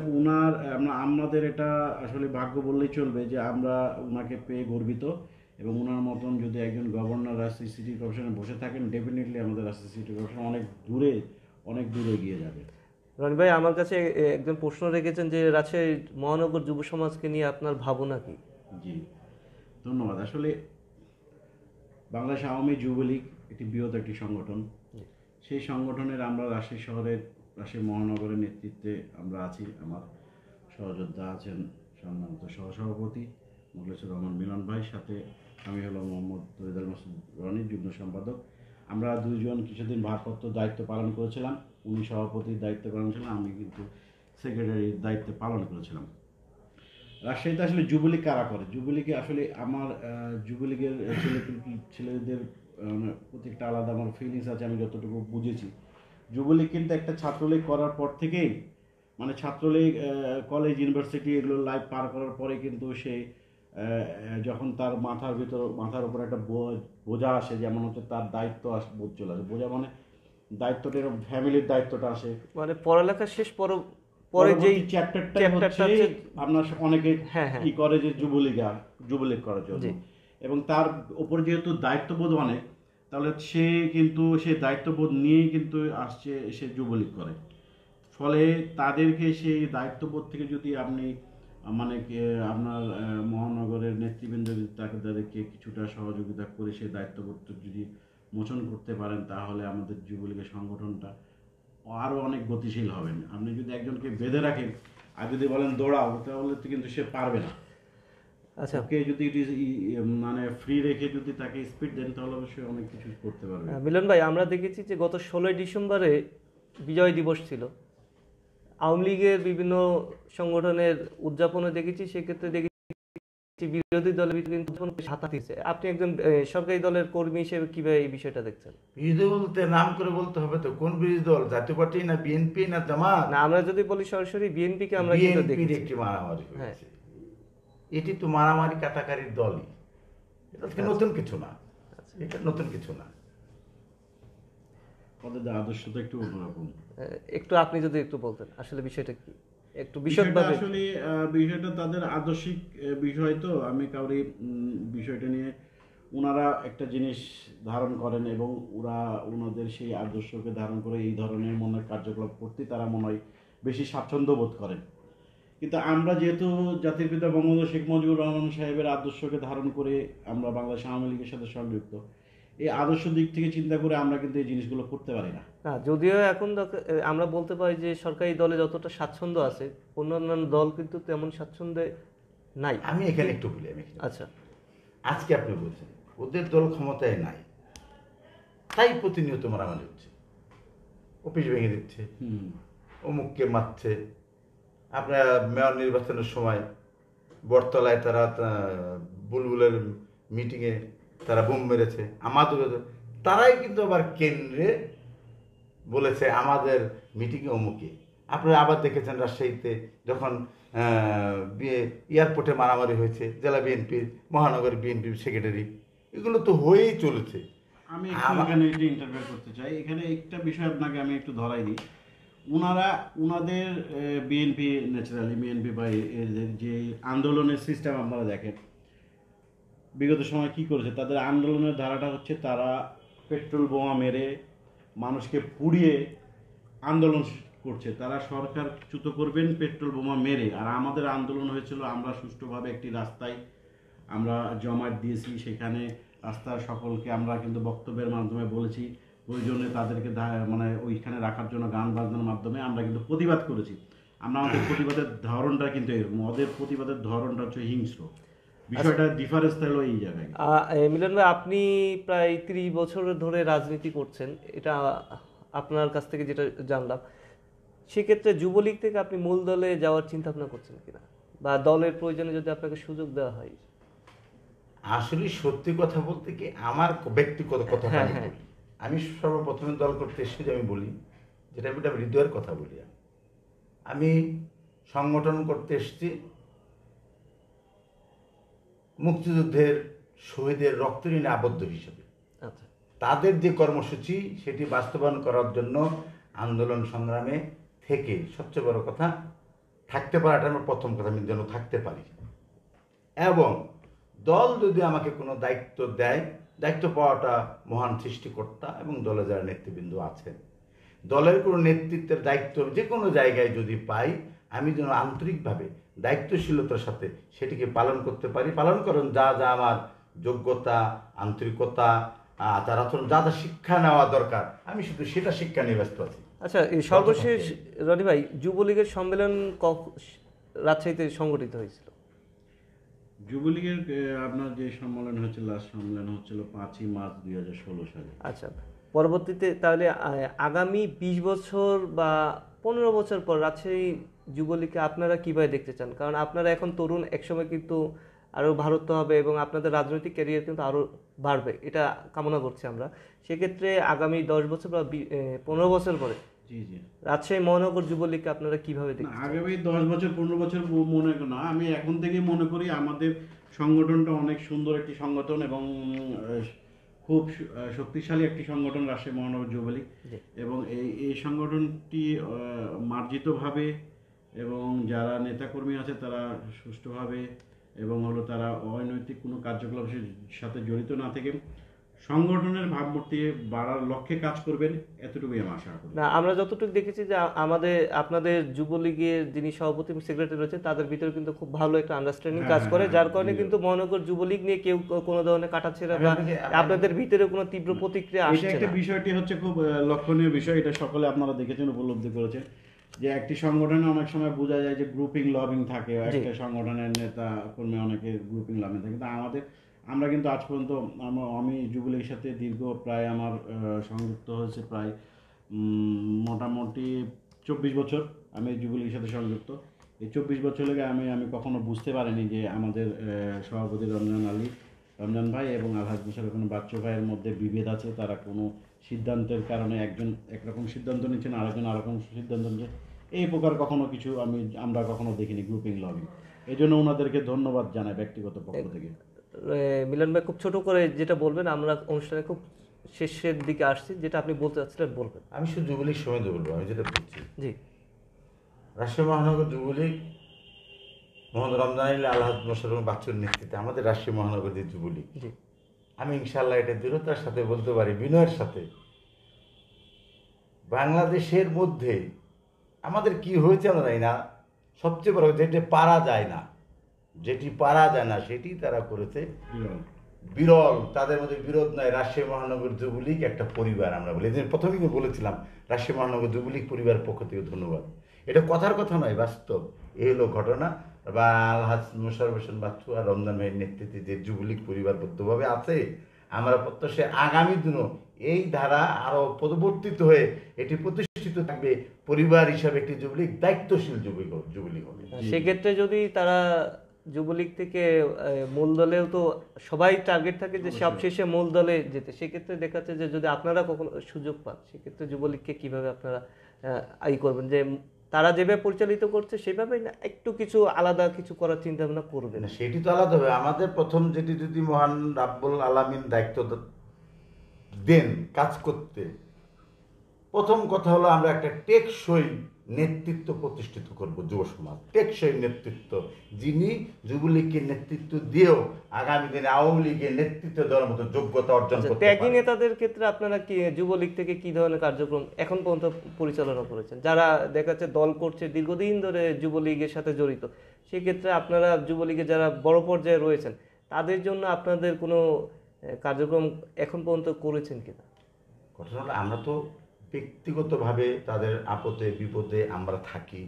আমাদের এটা আসলে ভাগ্য বললেই চলবে যে আমরা ওনাকে পেয়ে গর্বিত, এবং ওনার মতন যদি একজন গভর্নর রাজশাহী সিটি কর্পোরেশনে বসে থাকেন, ডেফিনেটলি আমাদের রাজশাহী সিটি কর্পোরেশন অনেক দূরে এগিয়ে যাবে। রনি ভাই, আমার কাছে একজন প্রশ্ন রেখেছেন যে রাজশাহী মহানগর যুব সমাজকে নিয়ে আপনার ভাবনা কি? জি, ধন্যবাদ। আসলে বাংলাদেশ আওয়ামী যুবলীগ একটি বৃহৎ একটি সংগঠন। সেই সংগঠনের আমরা রাজশাহী মহানগরের নেতৃত্বে আমরা আছি। আমার সহযোদ্ধা আছেন সম্মানিত সহসভাপতি মোখলেসুর রহমান মিলন ভাই, সাথে আমি হলো মোহাম্মদ তরিদুল মাসুদ রনি, যুগ্ম সম্পাদক। আমরা দুইজন কিছুদিন ভারপ্রাপ্ত দায়িত্ব পালন করেছিলাম। উনি সভাপতির দায়িত্ব পালন ছিলেন, আমি কিন্তু সেক্রেটারির দায়িত্ব পালন করেছিলাম। রাজশাহীতে আসলে যুবলীগ কারা করে? যুবলীগে আসলে আমার যুবলীগের ছেলেদের প্রতি একটা আলাদা আমার ফিলিংস আছে, আমি যতটুকু বুঝেছি। যুবলীগ কিন্তু একটা ছাত্রলীগ করার পর থেকেই, মানে ছাত্রলীগ কলেজ ইউনিভার্সিটি এগুলো লাইফ পার করার পরে কিন্তু সে যখন তার মাথার উপর একটা বোঝা আসে, যেমন হচ্ছে তার দায়িত্ব বোধ চলে আসে। বোঝা মানে দায়িত্বটা, ফ্যামিলির দায়িত্বটা আসে, মানে পড়ালেখা শেষ পরে যেই চ্যাপ্টারটাই হচ্ছে আপনার অনেকে কি করে যে যুবলীগ করার জন্য, এবং তার উপর যেহেতু দায়িত্ববোধ অনেক, তাহলে সে কিন্তু সেই দায়িত্ববোধ নিয়েই কিন্তু আসছে, সে যুবলীগ করে। ফলে তাদেরকে সেই দায়িত্ববোধ থেকে যদি আপনি মানে আপনার মহানগরের নেতৃবৃন্দ যদি তাদেরকে কিছুটা সহযোগিতা করে সেই দায়িত্ববোধটা যদি মোচন করতে পারেন, তাহলে আমাদের যুবলীগের সংগঠনটা আরও অনেক গতিশীল হবেন। আপনি যদি একজনকে বেঁধে রাখেন আর যদি বলেন দৌড়াও, তাহলে তো কিন্তু সে পারবে না। আচ্ছা, ওকে যদি মানে ফ্রি রেখে যদি তাকে স্পিড দেন, তাহলে অবশ্যই অনেক কিছু করতে পারবে। মিলন ভাই, আমরা দেখেছি যে গত 16ই ডিসেম্বরে বিজয় দিবস ছিল, আওয়ামী লীগের বিভিন্ন সংগঠনের উদযাপনে দেখেছি, সেক্ষেত্রে দেখেছি বিরোধী দলের কিন্তু হাতা দিচ্ছে। আপনি একজন সরকারি দলের কর্মী হিসেবে কিভাবে এই বিষয়টা দেখছেন? বিরোধী বলতে নাম করে বলতে হবে তো, কোন বিরোধী দল? জাতীয় পার্টি না বিএনপি না জামাত? না, আমরা যদি বলি সরাসরি বিএনপি কে আমরা কিন্তু বিএনপির দেখেছি একটি মারামারি হয়েছে। এটি তো মারামারি কাটাকারির দলই, এটা তো নতুন কিছু না। এটা নতুন কিছু না। ওদের আদর্শ তো একটু অন্যরকম। একটু আপনি যদি একটু বলতেন আসলে বিষয়টা কি, একটু বিশদভাবে। আসলে বিষয়টা তাদের আদর্শিক বিষয়, তো আমি কাউরি বিষয়টা নিয়ে, ওনারা একটা জিনিস ধারণ করেন এবং ওনাদের সেই আদর্শকে ধারণ করে এই ধরনের মনে কার্যকলাপ করতে তারা মনে হয় বেশি স্বাচ্ছন্দ্য বোধ করেন। কিন্তু আমরা যেহেতু জাতির পিতা বঙ্গবন্ধু শেখ মুজিবুর রহমান সাহেবের আদর্শকে ধারণ করে আমরা বাংলাদেশ আওয়ামী লীগের সাথে সংযুক্ত, এই আদর্শ দিক থেকে চিন্তা করে আমরা কিন্তু এই জিনিসগুলো করতে পারি না। যদিও এখন আমরা বলতে পারি যে সরকারি দলে যতটা স্বাচ্ছন্দ্য আছে, অন্যান্য দল কিন্তু তেমন স্বাচ্ছন্দ্যে নাই। আমি এখানে একটু বলি। আচ্ছা, আজকে আপনি বলছেন ওদের দল ক্ষমতায় নাই, তাই প্রতিনিয়ত মারামারি হচ্ছে, অফিস ভেঙে দিচ্ছে, অমুককে মারছে। আপনার মেয়র নির্বাচনের সময় বটতলায় তারা বুলবুলের মিটিংয়ে তারা বোম মেরেছে, আমাদের তারাই কিন্তু আবার কেন্দ্রে বলেছে আমাদের মিটিংয়ে অমুকে। আপনারা আবার দেখেছেন রাজশাহীতে যখন এয়ারপোর্টে মারামারি হয়েছে, জেলা বিএনপির, মহানগর বিএনপির সেক্রেটারি, এগুলো তো হয়েই চলেছে। আমি এখানে একটা ইন্টারভিউ করতে চাই। এখানে একটা বিষয় আপনাকে আমি একটু ধরাই দিই। ওনাদের বিএনপি ন্যাচারালি বিএনপি বা এদের যে আন্দোলনের সিস্টেম আপনারা দেখেন, বিগত সময় কি করেছে, তাদের আন্দোলনের ধারাটা হচ্ছে তারা পেট্রোল বোমা মেরে মানুষকে পুড়িয়ে আন্দোলন করছে। তারা সরকার চ্যুত করবেন পেট্রোল বোমা মেরে। আর আমাদের আন্দোলন হয়েছিল, আমরা সুষ্ঠুভাবে একটি রাস্তায় আমরা জমায়েত দিয়েছি, সেখানে রাস্তার সকলকে আমরা কিন্তু বক্তব্যের মাধ্যমে বলেছি, প্রয়োজনে তাদেরকে মানে ওইখানে রাখার জন্য গান বাজনার মাধ্যমে আমরা কিন্তু প্রতিবাদ করেছি। আমাদের প্রতিবাদের ধরনটা কিন্তু এরকম, ওদের প্রতিবাদের ধরনটা হচ্ছে হিংস্র। বিষয়টা ডিফারেন্স হলো এই জায়গায়। মিলন ভাই, আপনি প্রায় 30 বছর ধরে রাজনীতি করছেন, এটা আপনার কাছ থেকে যেটা জানলাম। সেক্ষেত্রে যুবলীগ থেকে আপনি মূল দলে যাওয়ার চিন্তা ভাবনা করছেন কিনা, বা দলের প্রয়োজনে যদি আপনাকে সুযোগ দেওয়া হয়? আসলে সত্যি কথা বলতে কি, আমার ব্যক্তিগত কথা বলি, আমি সর্বপ্রথমে দল করতে এসে আমি বলি, যেটা আমি হৃদয়ের কথা বলি, আমি সংগঠন করতে এসেছি মুক্তিযুদ্ধের শহীদের রক্ত ঋণে আবদ্ধ হিসেবে। তাদের যে কর্মসূচি সেটি বাস্তবায়ন করার জন্য আন্দোলন সংগ্রামে থেকে সবচেয়ে বড় কথা থাকতে পারাটা আমার প্রথম কথা, আমি যেন থাকতে পারি। এবং দল যদি আমাকে কোনো দায়িত্ব দেয়, দায়িত্ব পাওয়াটা মহান সৃষ্টিকর্তা এবং দলে যারা নেতৃবৃন্দ আছেন, দলের কোনো নেতৃত্বের দায়িত্ব যে কোনো জায়গায় যদি পাই, আমি যেন আন্তরিকভাবে দায়িত্বশীলতার সাথে সেটিকে পালন করতে পারি। পালন করেন যা যা আমার যোগ্যতা, আন্তরিকতা, তার আচরণ, যা যা শিক্ষা নেওয়া দরকার, আমি শুধু সেটা শিক্ষা নিয়ে ব্যস্ত আছি। আচ্ছা, এই সর্বশেষ রনি ভাই, যুবলীগের সম্মেলন রাজশাহীতে সংগঠিত হয়েছিল? যুবলীগের আপনার যে সম্মেলন হয়েছিল, লাস্ট সম্মেলন হচ্ছিল 5ই মার্চ 2016 সালে। আচ্ছা, পরবর্তীতে তাহলে আগামী 20 বছর বা 15 বছর পর রাজশাহী যুবলীগকে আপনারা কিভাবে দেখতে চান? কারণ আপনারা এখন তরুণ, একসময় কিন্তু আরও ভারত হবে এবং আপনাদের রাজনৈতিক ক্যারিয়ার কিন্তু আরও বাড়বে, এটা কামনা করছি আমরা। সেক্ষেত্রে আগামী 10 বছর বা 15 বছর পরে জি জি রাজশাহী মহানগর যুবলীগকে আপনারা কিভাবে দেখতে চান? আগামী 10 বছর 15 বছর মনে না, আমি এখন থেকে মনে করি আমাদের সংগঠনটা অনেক সুন্দর একটি সংগঠন এবং খুব শক্তিশালী একটি সংগঠন রাজশাহী মহানগর যুবলীগ। এবং এই সংগঠনটি মার্জিতভাবে এবং যারা নেতাকর্মী আছে তারা সুষ্ঠুভাবে এবং তারা অনৈতিক কোনো কার্যকলাপের সাথে জড়িত না থেকে সংগঠনের ভাবমূর্তি বাড়ার লক্ষ্যে কাজ করবেন, এতটুকুই আমি আশা করি। না, আমরা যতটুকু দেখেছি যে আপনাদের যুবলীগের যিনি সভাপতি সেক্রেটারি রয়েছে তাদের ভিতরে কিন্তু খুব ভালো একটা আন্ডারস্ট্যান্ডিং কাজ করে, যার কারণে কিন্তু মহানগর যুবলীগ নিয়ে কেউ কোনো ধরনের কাটাছেড়া বা আপনাদের ভিতরে কোনো তীব্র প্রতিক্রিয়া আসছে না। এটা একটা বিষয়টি হচ্ছে খুব লক্ষণীয় বিষয়, এটা সকলে আপনারা দেখেছেন, উপলব্ধি করেছেন যে একটি সংগঠনে অনেক সময় বোঝা যায় যে গ্রুপিং লবিং থাকে, একটা সংগঠনের নেতা কর্মী অনেকে গ্রুপিং লবিং থাকে, কিন্তু আমরা কিন্তু আজ পর্যন্ত আমি যুবলীগের সাথে দীর্ঘ প্রায় আমার সংযুক্ত হয়েছে প্রায় মোটামুটি 24 বছর আমি যুবলীগের সাথে সংযুক্ত। এই 24 বছর লেগে আমি কখনো বুঝতে পারিনি যে আমাদের সভাপতি রমজান ভাই এবং আলহাজ মুশাররফ কোনো বাচ্চু ভাইয়ের মধ্যে বিভেদ আছে, তারা কোনো সিদ্ধান্তের কারণে একজন একরকম সিদ্ধান্ত নিচ্ছেন, আরেকজন আরেকরকম সিদ্ধান্ত নিচ্ছে, এই প্রকার কখনো কিছু আমরা কখনো দেখিনি গ্রুপিং লবিং। এই জন্য ওনাদেরকে ধন্যবাদ জানাই ব্যক্তিগত পক্ষ থেকে। মিলন ভাই, খুব ছোট করে যেটা বলবেন, আমরা অনুষ্ঠানে খুব শেষের দিকে আসছি, যেটা আপনি বলতে চাচ্ছিলেন বলবেন। আমি শুধু যুবলীগ সম্বন্ধে বলবো, আমি যেটা বলছি, জি, রাজশাহী মহানগর যুবলীগ মোহাম্মদ রমজান আলহাজ মোশাররফ বাচ্চুর নেতৃত্বে আমাদের রাজশাহী মহানগর যে যুবলীগ, আমি ইনশাআল্লাহ এটা দৃঢ়তার সাথে বলতে পারি, বিনয়ের সাথে, বাংলাদেশের মধ্যে আমাদের কি হয়েছে আমরা জানি না, সবচেয়ে বড় যেটি পারা যায় না সেটি তারা করেছে বিরল, তাদের মধ্যে বিরোধ নয়। রাজশাহী মহানগর যুবলীগ একটা পরিবার, আমরা বলি, প্রথমেই বলেছিলাম রাজশাহী মহানগর যুবলীগ পরিবার পক্ষ থেকে ধন্যবাদ। এটা কথার কথা নয়, বাস্তব, এই হলো ঘটনা। বা আলহাজ মোশাররফ হোসেন বাচ্চু আর রমজান ভাইয়ের নেতৃত্বে যে যুবলীগ পরিবারবদ্ধভাবে আছে, আমরা প্রত্যাশা আগামী দিনও এই ধারা আরও পরিবর্তিত হয়ে এটি প্রতিষ্ঠিত থাকবে, পরিবার হিসাবে একটি যুবলীগ দায়িত্বশীল যুবলীগ হবে। সেক্ষেত্রে যদি তারা যুবলীগ থেকে মূল দলেও তো সবাই টার্গেট থাকে যে সবশেষে মূল দলে যেতে, সেক্ষেত্রে দেখা যাচ্ছে যে যদি আপনারা কখনো সুযোগ পান, সেক্ষেত্রে যুবলীগকে কিভাবে আপনারা করবেন, যে তারা যেভাবে পরিচালিত করছে সেভাবেই না একটু কিছু আলাদা কিছু করার চিন্তা ভাবনা করবেন? না, সেটি তো আলাদা হবে। আমাদের প্রথম যেটি যদি মহান রাব্বুল আলামিন দায়িত্ব দেন কাজ করতে, প্রথম কথা হলো আমরা একটা টেকসই নেতৃত্ব প্রতিষ্ঠিত করব, যুব সমাজ টেকসই নেতৃত্ব, যিনি যুবলীগকে নেতৃত্ব দিয়েও আগামী দিনে আওয়ামী লীগের নেতৃত্ব দেওয়ার মতো যোগ্যতা অর্জন করতে পারে। ত্যাগী নেতাদের ক্ষেত্রে আপনারা কি যুবলীগ থেকে কি ধরনের কার্যক্রম এখন পর্যন্ত পরিচালনা করেছেন, যারা দেখা যাচ্ছে দল করছে দীর্ঘদিন ধরে যুবলীগের সাথে জড়িত, সেক্ষেত্রে আপনারা যুবলীগের যারা বড় পর্যায়ে রয়েছেন তাদের জন্য আপনাদের কোনো কার্যক্রম এখন পর্যন্ত করেছেন কিনা? ঘটনা হলো আমরা তো ব্যক্তিগতভাবে তাদের আপদে বিপদে আমরা থাকি,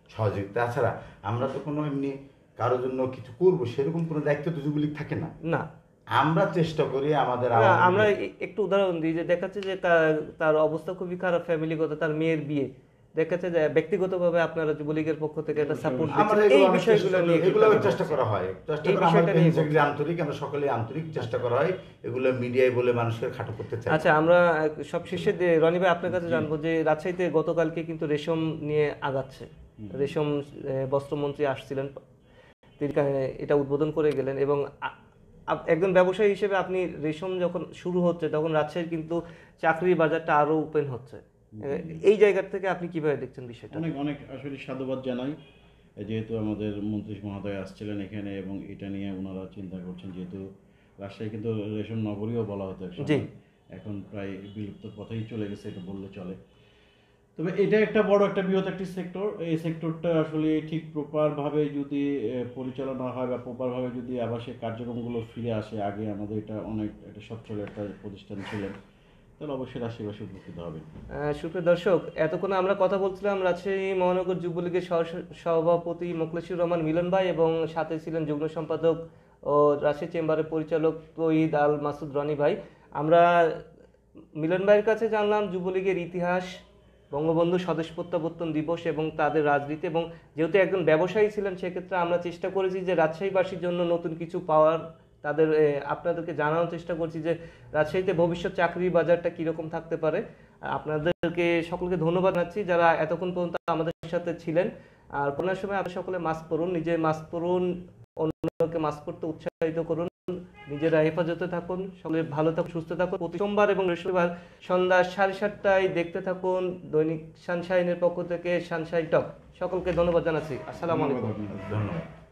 সহযোগিতা। তাছাড়া আমরা তো কোনো এমনি কারোর জন্য কিছু করবো সেরকম কোনো দায়িত্ব তো যুবলীগ থাকে না। আমরা চেষ্টা করি আমাদের, আমরা একটু উদাহরণ দিই, যে দেখাচ্ছে যে তার অবস্থা খুবই খারাপ, ফ্যামিলিগত, তার মেয়ের বিয়ে, দেখাচ্ছে যে ব্যক্তিগতভাবে আপনারা যুবলীগের পক্ষ থেকে একটা সাপোর্ট দিচ্ছেন, এই বিষয়গুলো নিয়ে এগুলো চেষ্টা করা হয়, আন্তরিক, আমরা সকলে আন্তরিক চেষ্টা করা হয়, এগুলো মিডিয়ায় বলে মানুষের খাটো করতে চাই। আচ্ছা, আমরা সব শেষে রনি ভাই আপনার কাছে জানবো যে রাজশাহীতে গতকালকে কিন্তু রেশম নিয়ে আগাচ্ছে, রেশম বস্ত্রমন্ত্রী আসছিলেন, তিনি এটা উদ্বোধন করে গেলেন, এবং একজন ব্যবসায়ী হিসেবে আপনি রেশম যখন শুরু হচ্ছে তখন রাজশাহীর কিন্তু চাকরির বাজারটা আরো ওপেন হচ্ছে, এই জায়গা থেকে আপনি কিভাবে দেখছেন বিষয়টা? অনেক আসলে সাধুবাদ জানাই যেহেতু আমাদের মন্ত্রী মহোদয় আসছিলেন এখানে এবং এটা নিয়ে ওনারা চিন্তা করছেন, যেহেতু রাজশাহী কিন্তু রেশম নগরীও বলা হতো একসময়, জি। এখন প্রায় বিলুপ্ত পথেই চলে গেছে এটা বললে চলে। তবে এটা একটা বড় একটা বৃহৎ একটি সেক্টর। এই সেক্টরটা আসলে ঠিক প্রপারভাবে যদি পরিচালনা হয় বা প্রপারভাবে যদি আবার সেই কার্যক্রমগুলো ফিরে আসে, আগে আমাদের এটা অনেক একটা সচ্ছল একটা প্রতিষ্ঠান ছিলেন, তাহলে অবশ্যই রাজশাহীবাসী উপকৃত হবেন। সুপ্রিয় দর্শক, এতক্ষণ আমরা কথা বলছিলাম রাজশাহী মহানগর যুবলীগের সভাপতি মোখলেসুর রহমান মিলন ভাই এবং সাথে ছিলেন যুগ্ম সম্পাদক ও রাজশাহী চেম্বারের পরিচালক তৈয়দ আল মাসুদ রনি ভাই। আমরা মিলন ভাইয়ের কাছে জানলাম যুবলীগের ইতিহাস, বঙ্গবন্ধু স্বদেশ প্রত্যাবর্তন দিবস এবং তাদের রাজনীতি, এবং যেহেতু একজন ব্যবসায়ী ছিলেন সেক্ষেত্রে আমরা চেষ্টা করেছি যে রাজশাহীবাসীর জন্য নতুন কিছু পাওয়ার তাদের আপনাদেরকে জানানোর চেষ্টা করছি যে রাজশাহীতে ভবিষ্যৎ চাকরি বাজারটা কীরকম থাকতে পারে। আপনাদেরকে সকলকে ধন্যবাদ জানাচ্ছি যারা এতক্ষণ পর্যন্ত আমাদের সাথে ছিলেন। আর পড়ার সময় আপনারা সকলে মাস্ক পরুন, নিজে মাস্ক পরুন, অন্যকে মাস্ক পরতে উৎসাহিত করুন, নিজেরা হেফাজতে থাকুন, সকলে ভালো থাকুন, সুস্থ থাকুন। প্রতি সোমবার এবং বৃহস্পতিবার সন্ধ্যা 7:30টায় দেখতে থাকুন দৈনিক সানশাইনের পক্ষ থেকে সানশাইন টক। সকলকে ধন্যবাদ জানাচ্ছি। আসসালামু আলাইকুম। ধন্যবাদ।